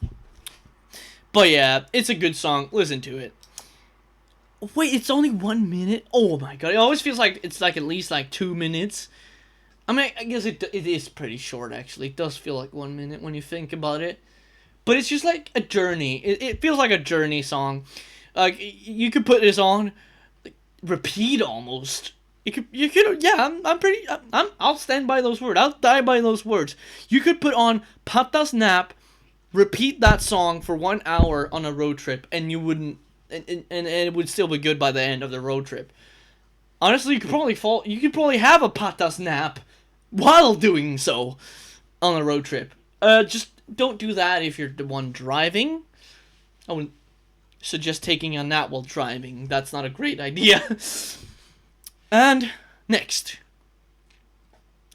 S1: But yeah, it's a good song. Listen to it. Wait, it's only 1 minute? Oh my god, it always feels like it's like at least like 2 minutes. I mean, I guess it is pretty short, actually. It does feel like 1 minute when you think about it. But it's just like a journey. It feels like a journey song. Like, you could put this on, like, repeat almost. You could, yeah, I'll stand by those words. I'll die by those words. You could put on Patas Nap, repeat that song for 1 hour on a road trip, and you wouldn't, and it would still be good by the end of the road trip. Honestly, you could probably have a Patas Nap while doing so on a road trip. Just don't do that if you're the one driving. I wouldn't suggest taking a nap while driving. That's not a great idea. And next,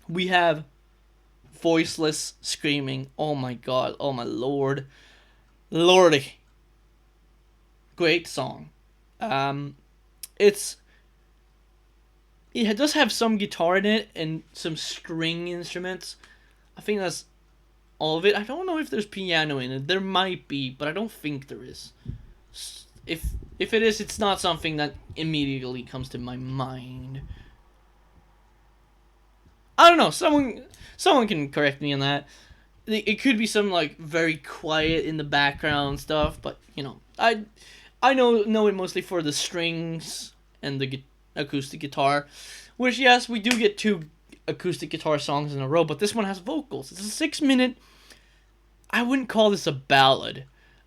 S1: we have Voiceless Screaming. Oh my god. Oh my lord. Lordy. Great song. It's it does have some guitar in it and some string instruments. I think that's all of it. I don't know if there's piano in it. There might be, but I don't think there is. If it is, it's not something that immediately comes to my mind. I don't know. Someone can correct me on that. It could be some like very quiet in the background stuff, but you know, I know it mostly for the strings and the acoustic guitar, which yes, we do get two acoustic guitar songs in a row, but this one has vocals. It's a 6 minute. I wouldn't call this a ballad.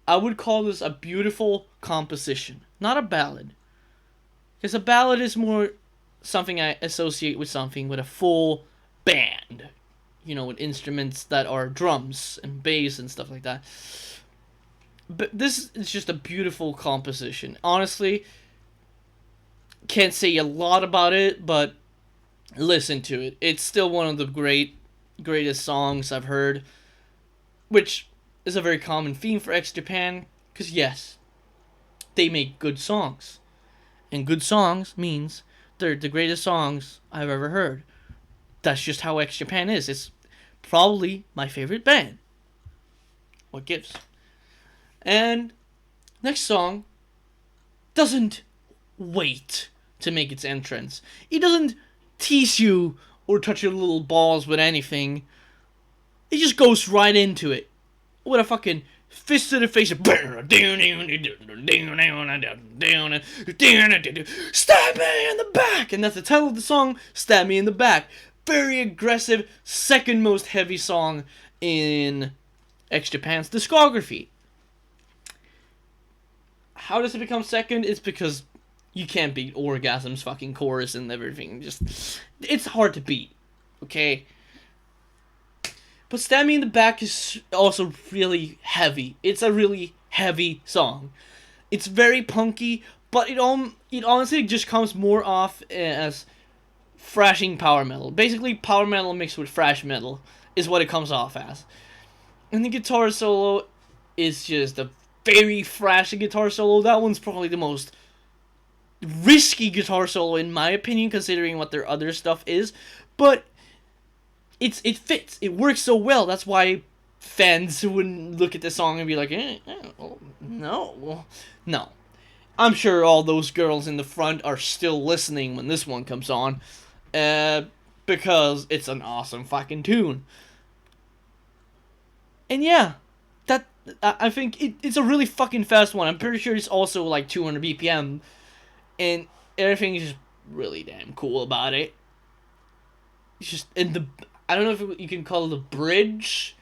S1: I would call this a beautiful composition, not a ballad. Because a ballad is more something I associate with something with a full band. You know, with instruments that are drums and bass and stuff like that. But this is just a beautiful composition. Honestly, can't say a lot about it, but listen to it. It's still one of the greatest songs I've heard, which is a very common theme for X Japan, because yes, they make good songs. And good songs means they're the greatest songs I've ever heard. That's just how X Japan is. It's probably my favorite band. What gives? And next song doesn't wait to make its entrance. It doesn't tease you or touch your little balls with anything. It just goes right into it with a fucking fist to the face. Stab me in the back, and that's the title of the song. Stab me in the back. Very aggressive, second most heavy song in X Japan's discography. How does it become second? It's because you can't beat Orgasm's fucking chorus and everything. Just, it's hard to beat, okay? But Stab Me in the Back is also really heavy. It's a really heavy song. It's very punky, but it honestly just comes more off as thrashing power metal. Basically, power metal mixed with thrash metal is what it comes off as. And the guitar solo is just a very thrashy guitar solo. That one's probably the most risky guitar solo in my opinion, considering what their other stuff is. But it fits. It works so well. That's why fans wouldn't look at the song and be like, no. I'm sure all those girls in the front are still listening when this one comes on. Because it's an awesome fucking tune. And yeah, that I think it's a really fucking fast one. I'm pretty sure it's also like 200 BPM. And everything is just really damn cool about it. It's just, and I don't know if you can call it a bridge.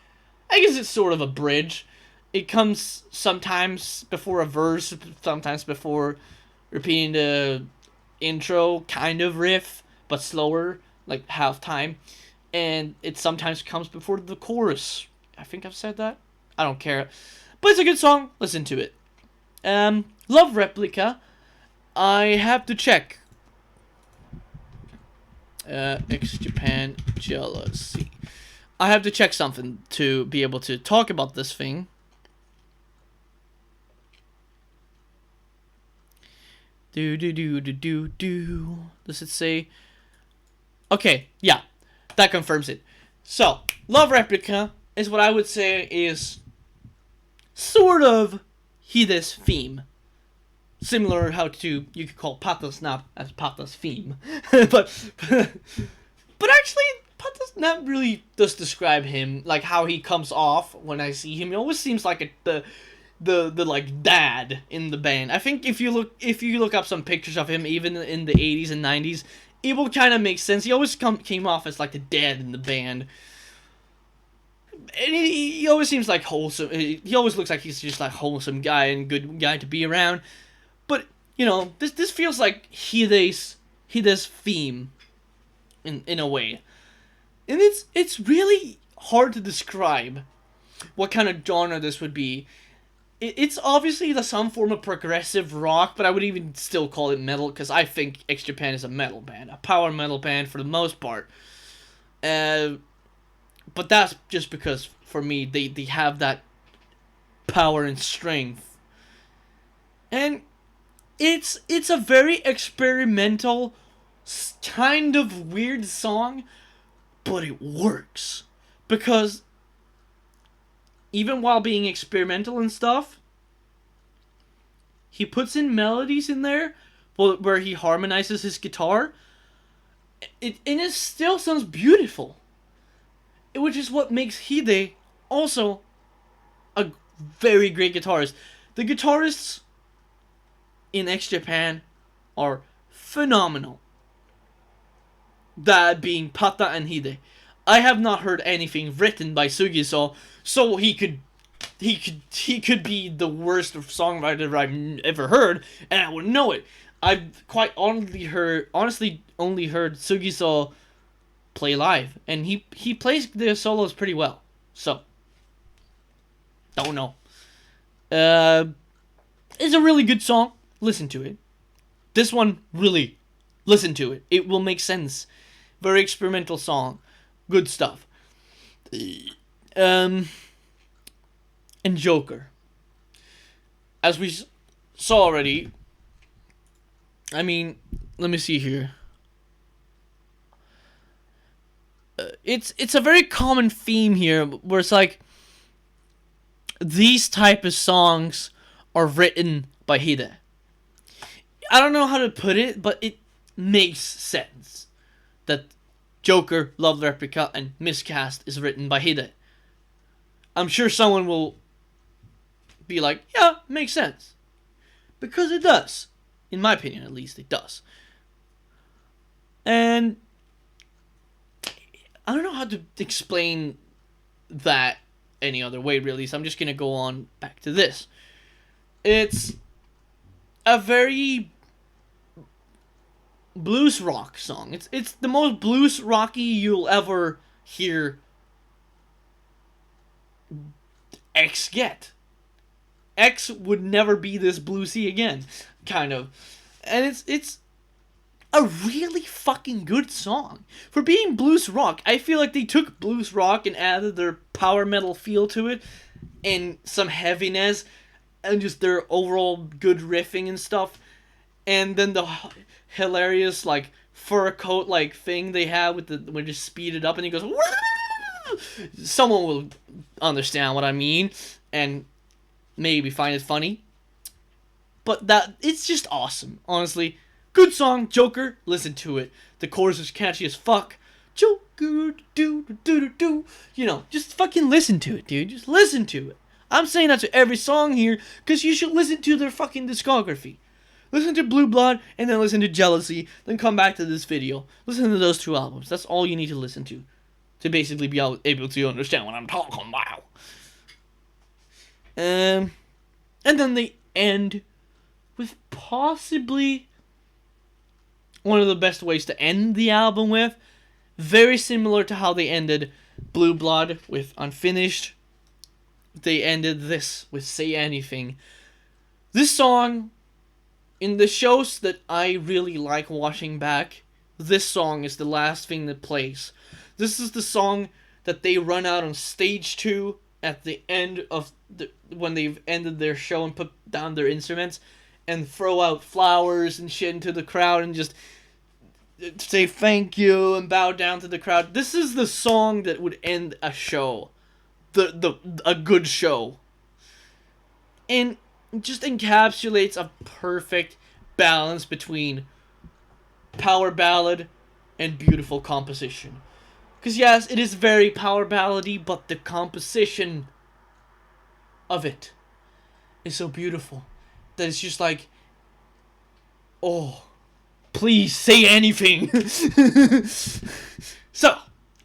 S1: I guess it's sort of a bridge. It comes sometimes before a verse, sometimes before repeating the intro kind of riff, but slower, like half time. And it sometimes comes before the chorus. I think I've said that. I don't care. But it's a good song. Listen to it. Love Replica. I have to check. X Japan Jealousy. I have to check something to be able to talk about this thing. Does it say? Okay, yeah, that confirms it. So, Love Replica is what I would say is sort of Hide's theme. Similar how to, you could call Pato Snap as Pato's theme. but actually, Pato Snap really does describe him, like how he comes off when I see him. He always seems like the like dad in the band. I think if you look up some pictures of him, even in the 80s and 90s, it will kind of make sense. He always came off as like the dad in the band. And he always seems like wholesome. He always looks like he's just like wholesome guy and good guy to be around. But, you know, this feels like Hide's theme in a way. And it's really hard to describe what kind of genre this would be. It's obviously some form of progressive rock, but I would even still call it metal, because I think X Japan is a metal band, a power metal band for the most part. But that's just because, for me, they have that power and strength. And it's a very experimental kind of weird song, but it works. Because even while being experimental and stuff, he puts in melodies in there where he harmonizes his guitar. And it still sounds beautiful. Which is what makes Hide also a very great guitarist. The guitarists in X Japan are phenomenal. That being Pata and Hide. I have not heard anything written by Sugizo, so he could be the worst songwriter I've ever heard, and I wouldn't know it. I've quite honestly only heard Sugizo play live, and he plays the solos pretty well. So, don't know. It's a really good song. Listen to it. This one, really, listen to it. It will make sense. Very experimental song. Good stuff. And Joker. As we saw already, I mean, let me see here. It's a very common theme here, where it's like these type of songs are written by Hide. I don't know how to put it, but it makes sense that Joker, Love Replica, and Miscast is written by Hide. I'm sure someone will be like, yeah, makes sense. Because it does. In my opinion, at least, it does. And I don't know how to explain that any other way, really, so I'm just going to go on back to this. It's a very blues rock song. It's the most blues rocky you'll ever hear X get. X would never be this bluesy again, kind of. And it's a really fucking good song. For being blues rock, I feel like they took blues rock and added their power metal feel to it, and some heaviness, and just their overall good riffing and stuff. And then the hilarious, like, fur coat, like, thing they have with the, when you just speed it up and he goes, woo! Someone will understand what I mean, and maybe find it funny. But it's just awesome, honestly. Good song, Joker, listen to it. The chorus is catchy as fuck. Joker, do. You know, just fucking listen to it, dude. Just listen to it. I'm saying that to every song here, because you should listen to their fucking discography. Listen to Blue Blood, and then listen to Jealousy, then come back to this video. Listen to those two albums. That's all you need to listen to basically be able to understand what I'm talking about. And then they end with possibly one of the best ways to end the album with. Very similar to how they ended Blue Blood with Unfinished. They ended this with Say Anything. This song, in the shows that I really like watching back, this song is the last thing that plays. This is the song that they run out on stage 2 at the end of when they've ended their show and put down their instruments and throw out flowers and shit into the crowd and just say thank you and bow down to the crowd. This is the song that would end a show. A good show. And it just encapsulates a perfect balance between power ballad and beautiful composition. Because yes, it is very power ballady, but the composition of it is so beautiful that it's just like, oh, please say anything. So,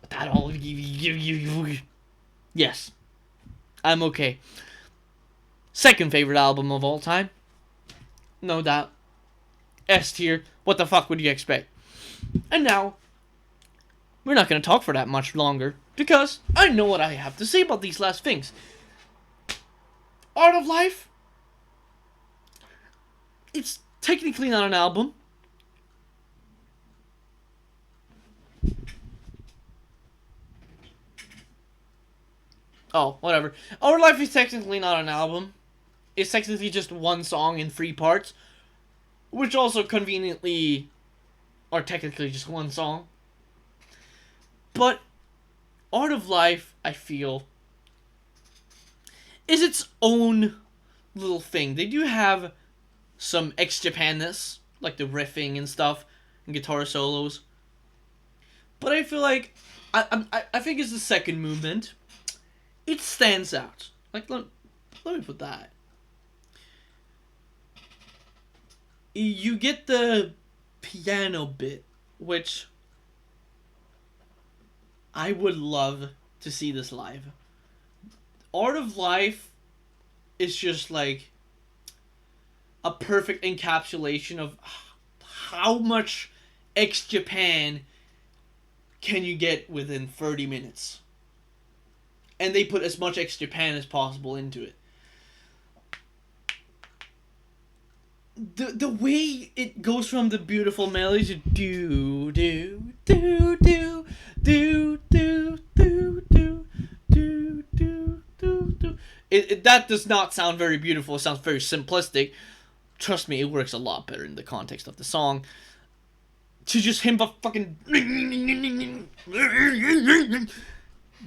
S1: that all yes, I'm okay. Second favorite album of all time, no doubt. S tier. What the fuck would you expect? And now, we're not going to talk for that much longer, because I know what I have to say about these last things. Art of Life, it's technically not an album. Oh, whatever. Art of Life is technically not an album. It's technically just one song in 3 parts, which also conveniently are technically just one song. But Art of Life, I feel, is its own little thing. They do have some ex-Japanness, like the riffing and stuff, and guitar solos. But I feel like I think it's the second movement. It stands out. Like let me put that. You get the piano bit, which I would love to see this live. Art of Life is just like a perfect encapsulation of how much ex-Japan can you get within 30 minutes. And they put as much ex-Japan as possible into it. The way it goes from the beautiful melodies to do do do do do do do do do do do. That does not sound very beautiful. It sounds very simplistic. Trust me, it works a lot better in the context of the song. To just him fucking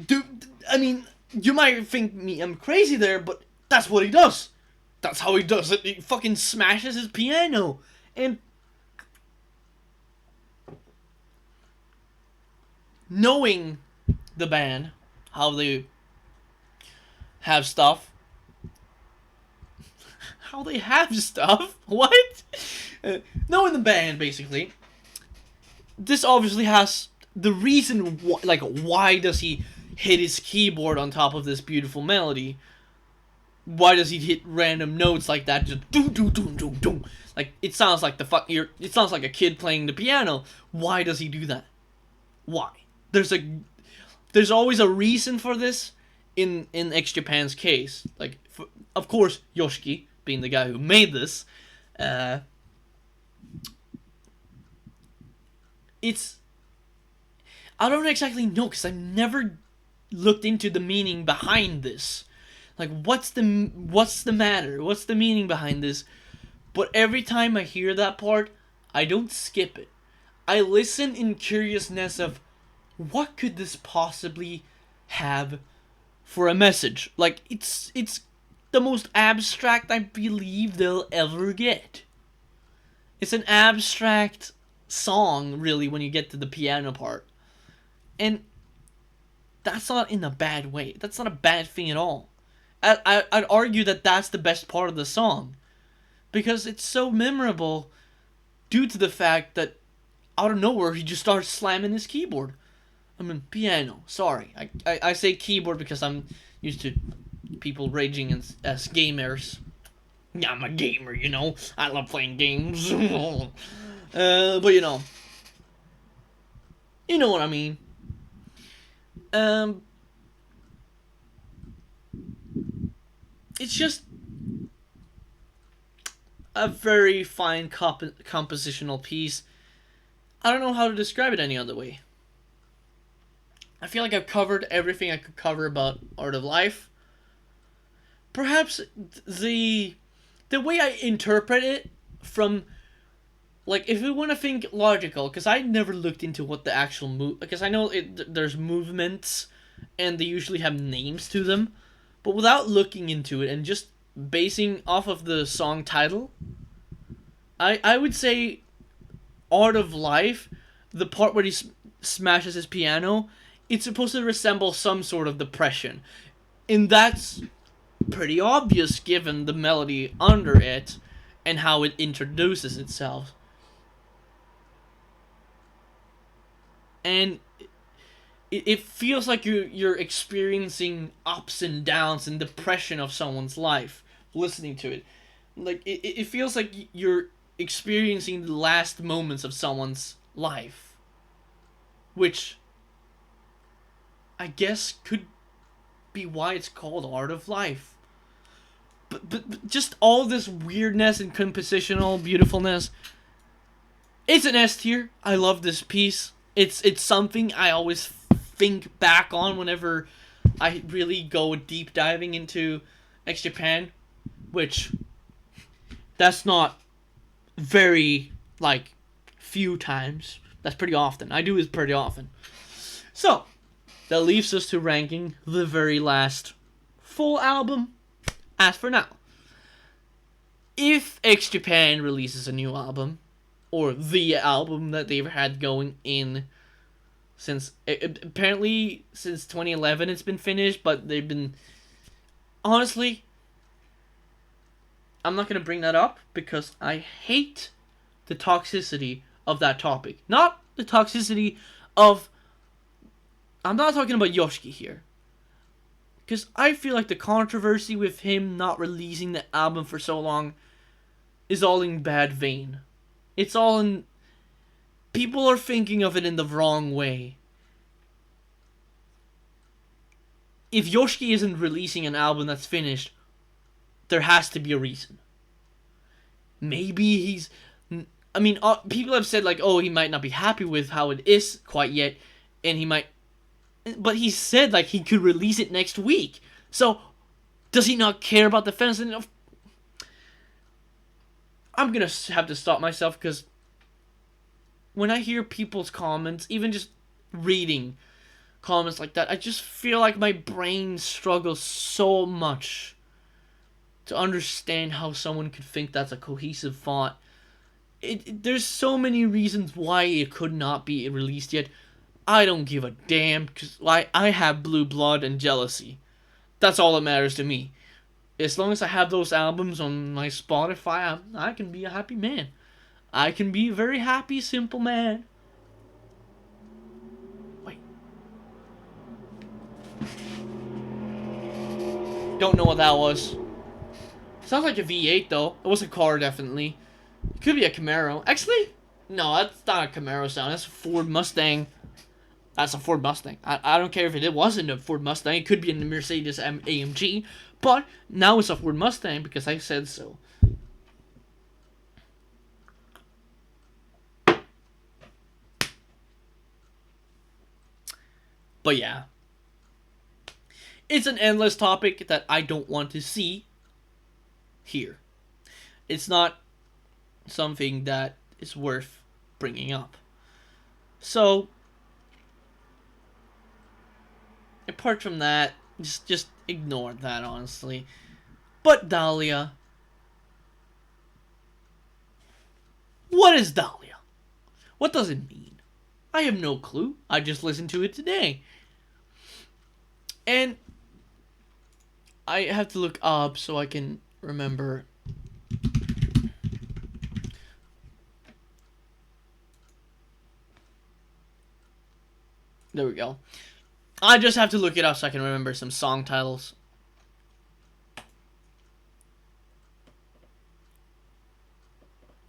S1: dude, I mean, you might think me I'm crazy there, but that's what he does. That's how he does it. He fucking smashes his piano. And knowing the band, how they have stuff. How they have stuff? What? Knowing the band, basically. This obviously has the reason why, like, why does he hit his keyboard on top of this beautiful melody? Why does he hit random notes like that? Just do do do do do. Like it sounds like it sounds like a kid playing the piano. Why does he do that? Why? There's always a reason for this in ex-Japan's case. Like of course Yoshiki being the guy who made this, it's I don't exactly know because I've never looked into the meaning behind this. Like, what's the matter? What's the meaning behind this? But every time I hear that part, I don't skip it. I listen in curiousness of, what could this possibly have for a message? Like, it's the most abstract I believe they'll ever get. It's an abstract song, really, when you get to the piano part. And that's not in a bad way. That's not a bad thing at all. I'd argue that that's the best part of the song. Because it's so memorable due to the fact that out of nowhere he just starts slamming his keyboard. I mean, piano. Sorry. I say keyboard because I'm used to people raging as gamers. Yeah, I'm a gamer, you know. I love playing games. But you know. You know what I mean. It's just a very fine compositional piece. I don't know how to describe it any other way. I feel like I've covered everything I could cover about Art of Life. Perhaps the way I interpret it from, like, if we want to think logical, because I never looked into what the actual because I know there's movements, and they usually have names to them. But without looking into it and just basing off of the song title, I would say Art of Life, the part where he smashes his piano, it's supposed to resemble some sort of depression. And that's pretty obvious given the melody under it and how it introduces itself. And it feels like you're experiencing ups and downs and depression of someone's life listening to it. Like it feels like you're experiencing the last moments of someone's life, which I guess could be why it's called Art of Life. But just all this weirdness and compositional beautifulness, it's an S tier. I love this piece. It's something I always think back on whenever I really go deep diving into ex-Japan, which that's not very like few times. That's pretty often. I do this pretty often. So, that leaves us to ranking the very last full album as for now. If X Japan releases a new album, or the album that they've had going in since, apparently since 2011 it's been finished, but they've been, honestly, I'm not going to bring that up because I hate the toxicity of that topic. Not the toxicity of, I'm not talking about Yoshiki here. Because I feel like the controversy with him not releasing the album for so long is all in bad vein. It's all in... People are thinking of it in the wrong way. If Yoshiki isn't releasing an album that's finished, there has to be a reason. Maybe he's... I mean, people have said, like, oh, he might not be happy with how it is quite yet, and he might... But he said, like, he could release it next week. So, does he not care about the fans? I'm gonna have to stop myself, because when I hear people's comments, even just reading comments like that, I just feel like my brain struggles so much to understand how someone could think that's a cohesive thought. There's so many reasons why it could not be released yet. I don't give a damn, because I have blue blood and jealousy. That's all that matters to me. As long as I have those albums on my Spotify, I can be a happy man. I can be a very happy, simple man. Wait. Don't know what that was. Sounds like a V8 though. It was a car, definitely. It could be a Camaro. Actually, no, that's not a Camaro sound. That's a Ford Mustang. That's a Ford Mustang. I don't care if it wasn't a Ford Mustang. It could be a Mercedes AMG. But now it's a Ford Mustang because I said so. But yeah. It's an endless topic that I don't want to see here. It's not something that is worth bringing up. So, apart from that, just ignore that, honestly. But Dahlia. What is Dahlia? What does it mean? I have no clue. I just listened to it today. And I have to look up so I can remember. There we go. I just have to look it up so I can remember some song titles.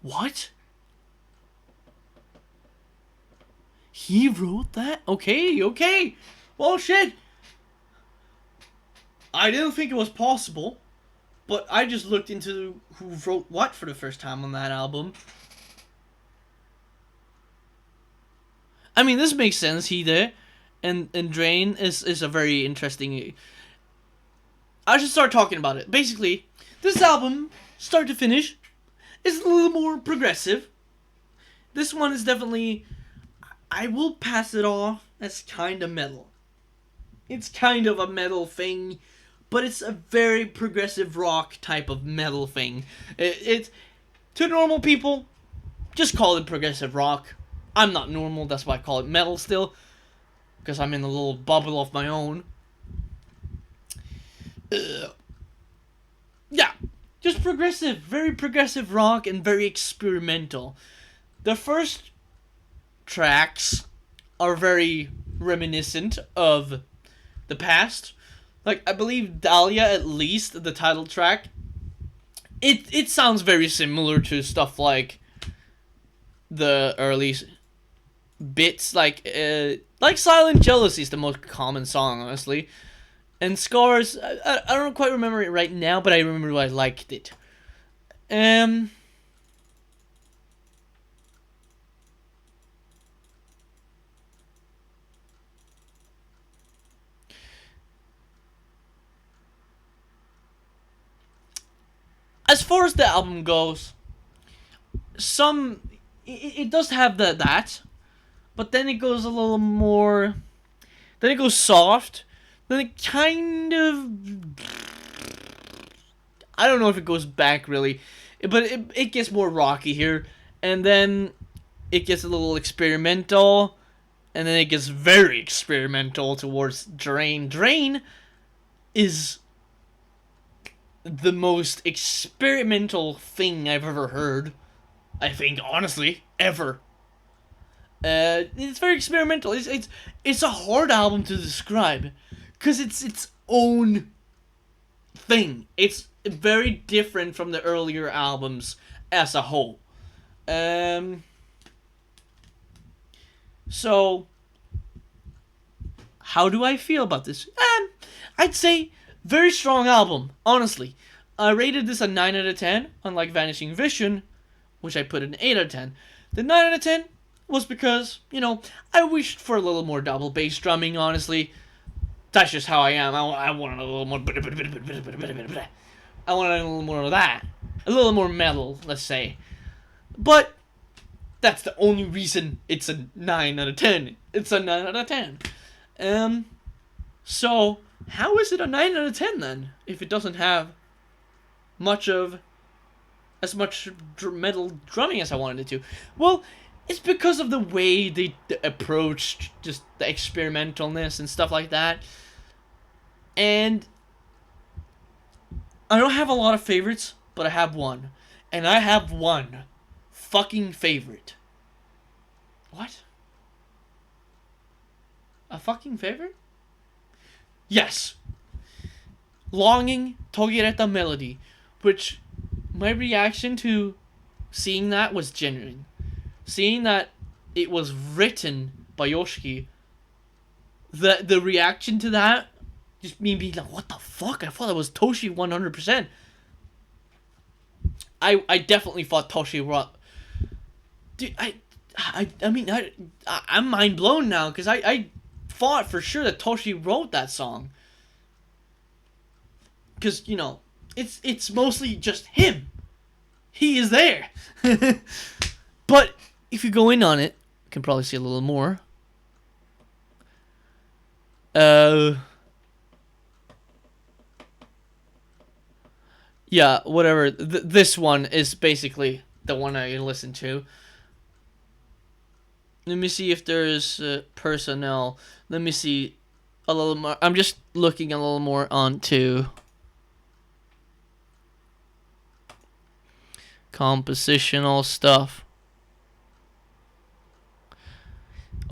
S1: What? He wrote that? Okay. Well, shit. I didn't think it was possible, but I just looked into who wrote what for the first time on that album. I mean, this makes sense, he did. And Drain is a very interesting... I should start talking about it. Basically, this album, start to finish, is a little more progressive. This one is definitely... I will pass it off as kind of metal. It's kind of a metal thing, but it's a very progressive rock type of metal thing. It's to normal people, just call it progressive rock. I'm not normal, that's why I call it metal still, because I'm in a little bubble of my own. Yeah, just progressive, very progressive rock and very experimental. The first tracks are very reminiscent of the past. Like, I believe Dahlia, at least, the title track, it sounds very similar to stuff like the early bits, like Silent Jealousy is the most common song, honestly. And Scars, I don't quite remember it right now, but I remember I liked it. As far as the album goes, some it does have that, but then it goes a little more. Then it goes soft. Then it kind of. I don't know if it goes back really, but it gets more rocky here, and then it gets a little experimental, and then it gets very experimental towards Drain. Drain is the most experimental thing I've ever heard. I think, honestly, ever. It's very experimental. It's a hard album to describe, cause it's its own thing. It's very different from the earlier albums as a whole. Um. So, how do I feel about this? I'd say very strong album. Honestly, I rated this a 9 out of 10. Unlike Vanishing Vision, which I put an 8 out of 10. The 9 out of 10 was because I wished for a little more double bass drumming. Honestly, that's just how I am. I wanted a little more. I wanted a little more of that. A little more metal, let's say. But that's the only reason it's a 9 out of 10. It's a 9 out of 10. So how is it a 9 out of 10 then? If it doesn't have much metal drumming as I wanted it to. Well, it's because of the way they approached just the experimentalness and stuff like that. And I don't have a lot of favorites, but I have one. And I have one fucking favorite. What? A fucking favorite? Yes. Longing, Togireta Melody, which my reaction to seeing that was genuine. Seeing that it was written by Yoshiki, the reaction to that, just me being like, what the fuck? I thought it was Toshi 100%. I definitely thought Toshi wrote. Dude, I'm mind blown now because I thought for sure that Toshi wrote that song. Because it's mostly just him. He is there. But if you go in on it, you can probably see a little more. Yeah, whatever. This one is basically the one I listen to. Let me see if there's personnel. Let me see a little more. I'm just looking a little more onto compositional stuff.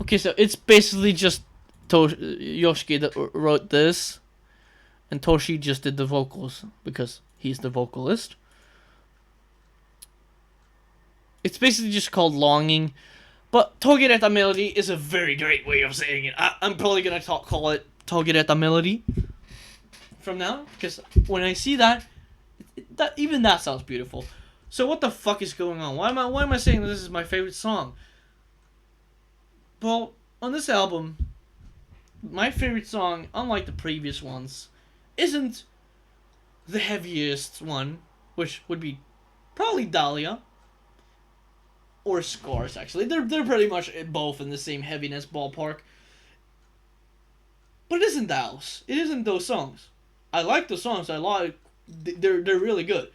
S1: Okay, so it's basically just Yoshiki that wrote this, and Toshi just did the vocals because he's the vocalist. It's basically just called Longing, but Togireta Melody is a very great way of saying it. I'm probably gonna call it Togireta Melody from now, because when I see that even that sounds beautiful. So what the fuck is going on? Why am I saying this is my favorite song? Well, on this album, my favorite song, unlike the previous ones, isn't the heaviest one, which would be probably Dahlia or Scars. Actually, they're pretty much both in the same heaviness ballpark. But it isn't those. It isn't those songs. I like the songs. I like. They're really good.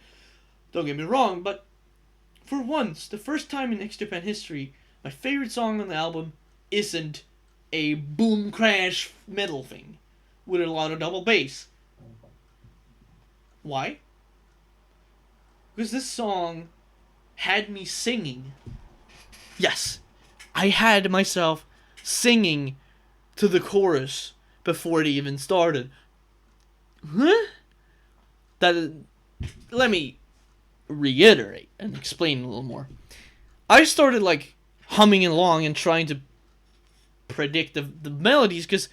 S1: Don't get me wrong, but for once, the first time in X Japan history, my favorite song on the album isn't a boom crash metal thing with a lot of double bass. Why? Because this song had me singing. Yes, I had myself singing to the chorus before it even started. Huh? Let me reiterate and explain a little more. I started humming along and trying to predict the melodies, because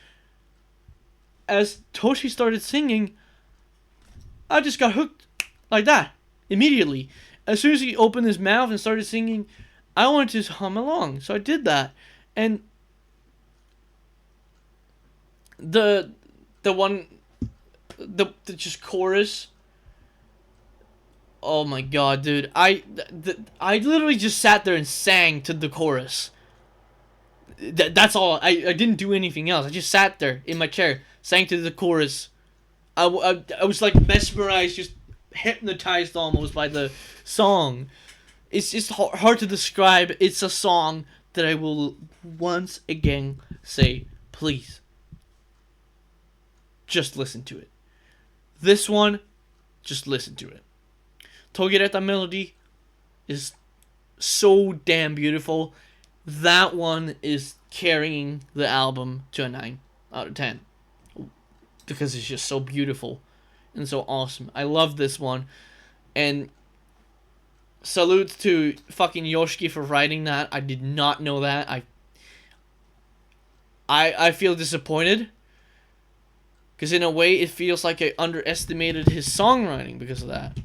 S1: as Toshi started singing, I just got hooked like that immediately. As soon as he opened his mouth and started singing, I wanted to just hum along, so I did that. And the just chorus, Oh my god, dude! I literally just sat there and sang to the chorus. That's all. I didn't do anything else. I just sat there in my chair, sang to the chorus. I was like mesmerized, just hypnotized almost by the song. It's just hard to describe. It's a song that I will once again say, please, just listen to it. This one, just listen to it. Togireta melody is so damn beautiful. That one is carrying the album to a 9 out of 10. Because it's just so beautiful and so awesome. I love this one. And salute to fucking Yoshiki for writing that. I did not know that. I feel disappointed. Because in a way, it feels like I underestimated his songwriting because of that.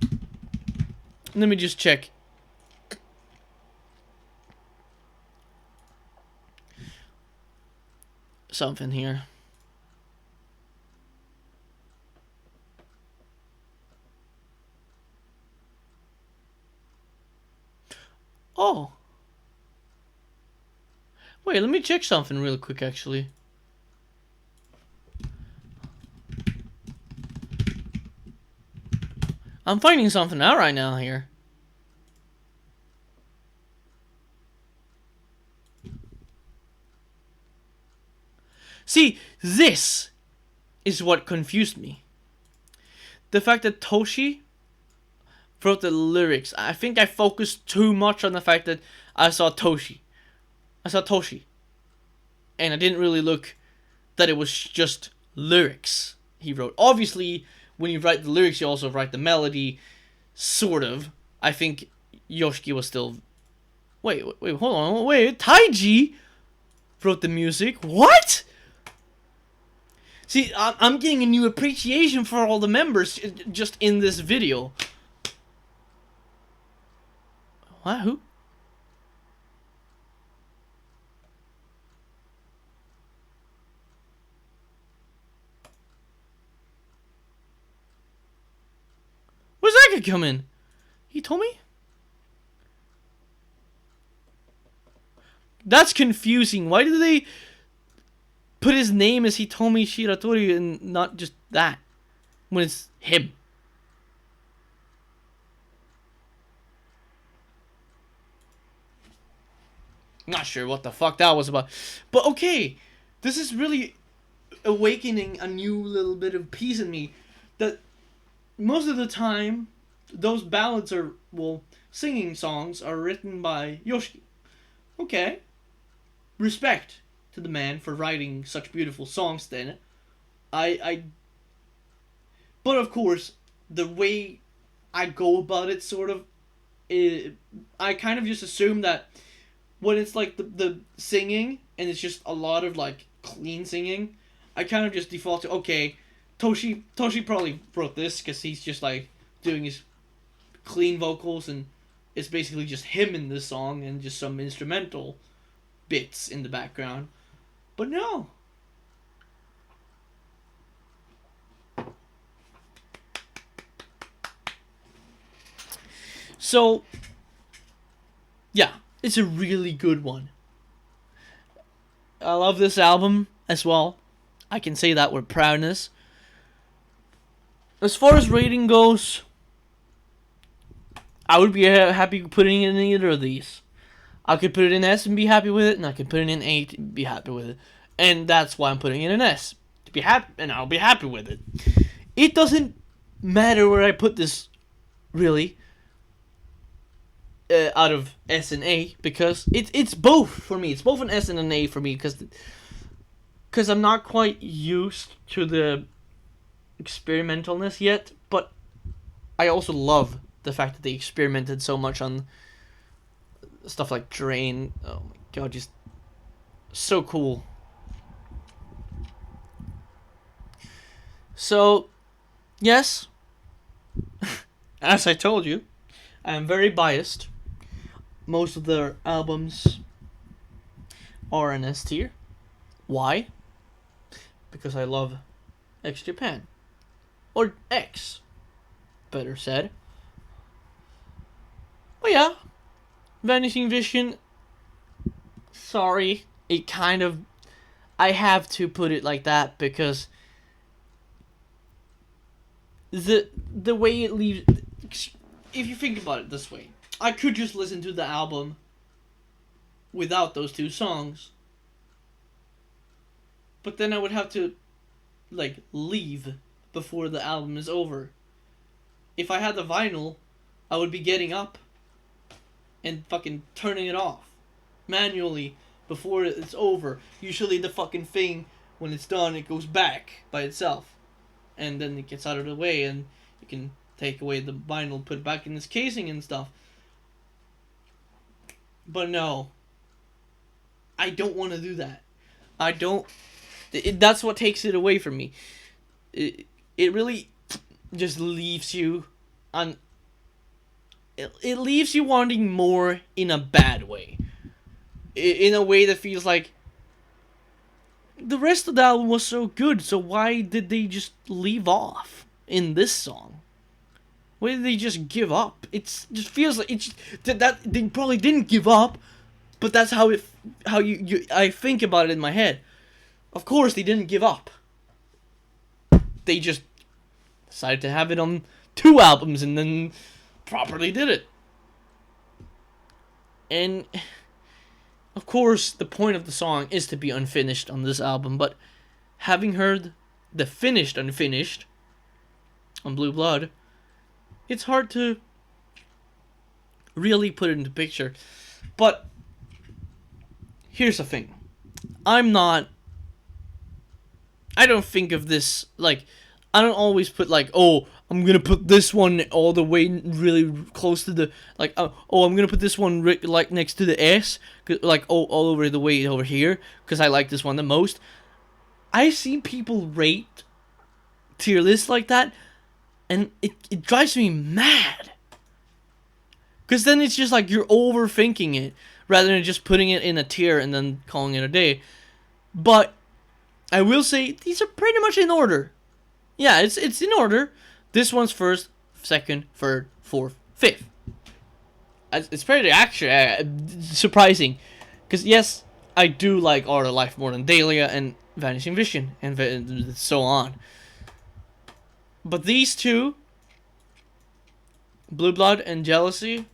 S1: Let me just check. Something here. Oh. Wait, let me check something real quick, actually. I'm finding something out right now here. See, this is what confused me. The fact that Toshi wrote the lyrics. I think I focused too much on the fact that I saw Toshi. And I didn't really look that it was just lyrics he wrote. Obviously, when you write the lyrics, you also write the melody. Sort of. I think Yoshiki was still... Wait, hold on. Wait, Taiji wrote the music? What? See, I'm getting a new appreciation for all the members just in this video. What? Who? Where's that guy come in? He told me? That's confusing. Why did they put his name as Hitomi Shiratori and not just that? When it's him. Not sure what the fuck that was about. But okay, this is really awakening a new little bit of peace in me. That most of the time, those ballads are, well, singing songs are written by Yoshiki. Okay. Respect to the man for writing such beautiful songs then. But of course, the way I go about it sort of, I kind of just assume that when it's like the singing and it's just a lot of like clean singing, I kind of just default to, okay, Toshi probably wrote this because he's just like doing his clean vocals and it's basically just him in this song and just some instrumental bits in the background. But no. So, yeah, it's a really good one. I love this album as well. I can say that with proudness. As far as rating goes, I would be happy putting it in either of these. I could put it in S and be happy with it, and I could put it in A and be happy with it. And that's why I'm putting it in S. To be happy, and I'll be happy with it. It doesn't matter where I put this, really, out of S and A, because it's both for me. It's both an S and an A for me, because I'm not quite used to the experimentalness yet, but I also love the fact that they experimented so much on stuff like Drain. Oh my god, just so cool. So, yes, as I told you, I am very biased. Most of their albums are in S tier. Why? Because I love X Japan. Or X, better said. But yeah, Vanishing Vision. Sorry, it kind of. I have to put it like that because the way it leaves. If you think about it this way, I could just listen to the album without those two songs, but then I would have to like leave before the album is over. If I had the vinyl, I would be getting up and fucking turning it off manually before it's over. Usually the fucking thing, when it's done, it goes back by itself. And then it gets out of the way and you can take away the vinyl, put it back in its casing and stuff. But no. I don't want to do that. I don't... that's what takes it away from me. It really just leaves you on... It leaves you wanting more in a bad way. In a way that feels like the rest of the album was so good, so why did they just leave off in this song? Why did they just give up? It just feels like it's that they probably didn't give up, but that's how I think about it in my head. Of course they didn't give up. They just decided to have it on 2 albums and then properly did it. And of course, the point of the song is to be unfinished on this album, but having heard the finished unfinished on Blue Blood, it's hard to really put it into picture. But here's the thing. I don't think of this, like, I don't always put, like, oh, I'm gonna put this one all the way really close to the, like, oh, I'm gonna put this one like next to the S, like, all over the way over here, because I like this one the most. I've seen people rate tier lists like that, and it drives me mad. Because then it's just like you're overthinking it, rather than just putting it in a tier and then calling it a day. But I will say, these are pretty much in order. Yeah, it's in order. This one's first, second, third, fourth, fifth. It's pretty actually surprising. Because yes, I do like Art of Life more than Dahlia and Vanishing Vision and so on. But these two, Blue Blood and Jealousy,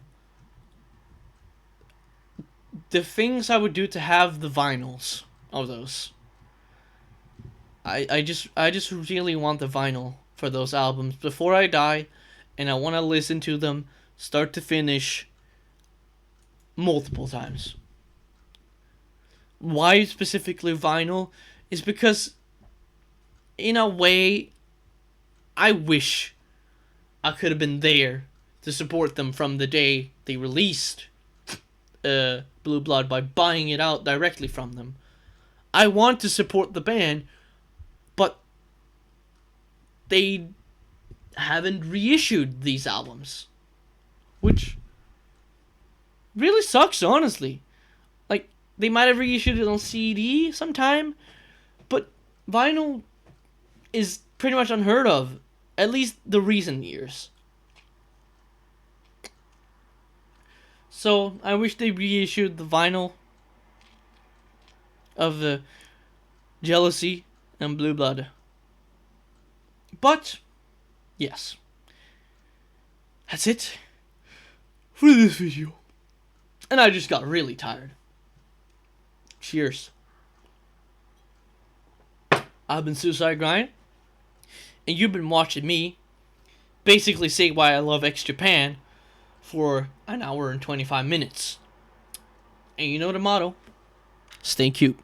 S1: the things I would do to have the vinyls of those. I just really want the vinyl for those albums before I die, and I want to listen to them start to finish multiple times. Why specifically vinyl is because in a way I wish I could have been there to support them from the day they released Blue Blood by buying it out directly from them. I want to support the band, but they haven't reissued these albums, which really sucks, honestly. Like, they might have reissued it on CD sometime, but vinyl is pretty much unheard of, at least the recent years. So I wish they reissued the vinyl of the Jealousy and Blue Blood. But yes, that's it for this video. And I just got really tired. Cheers. I've been Suicide Grind, and you've been watching me basically say why I love X Japan for an hour and 25 minutes. And you know the motto: stay cute.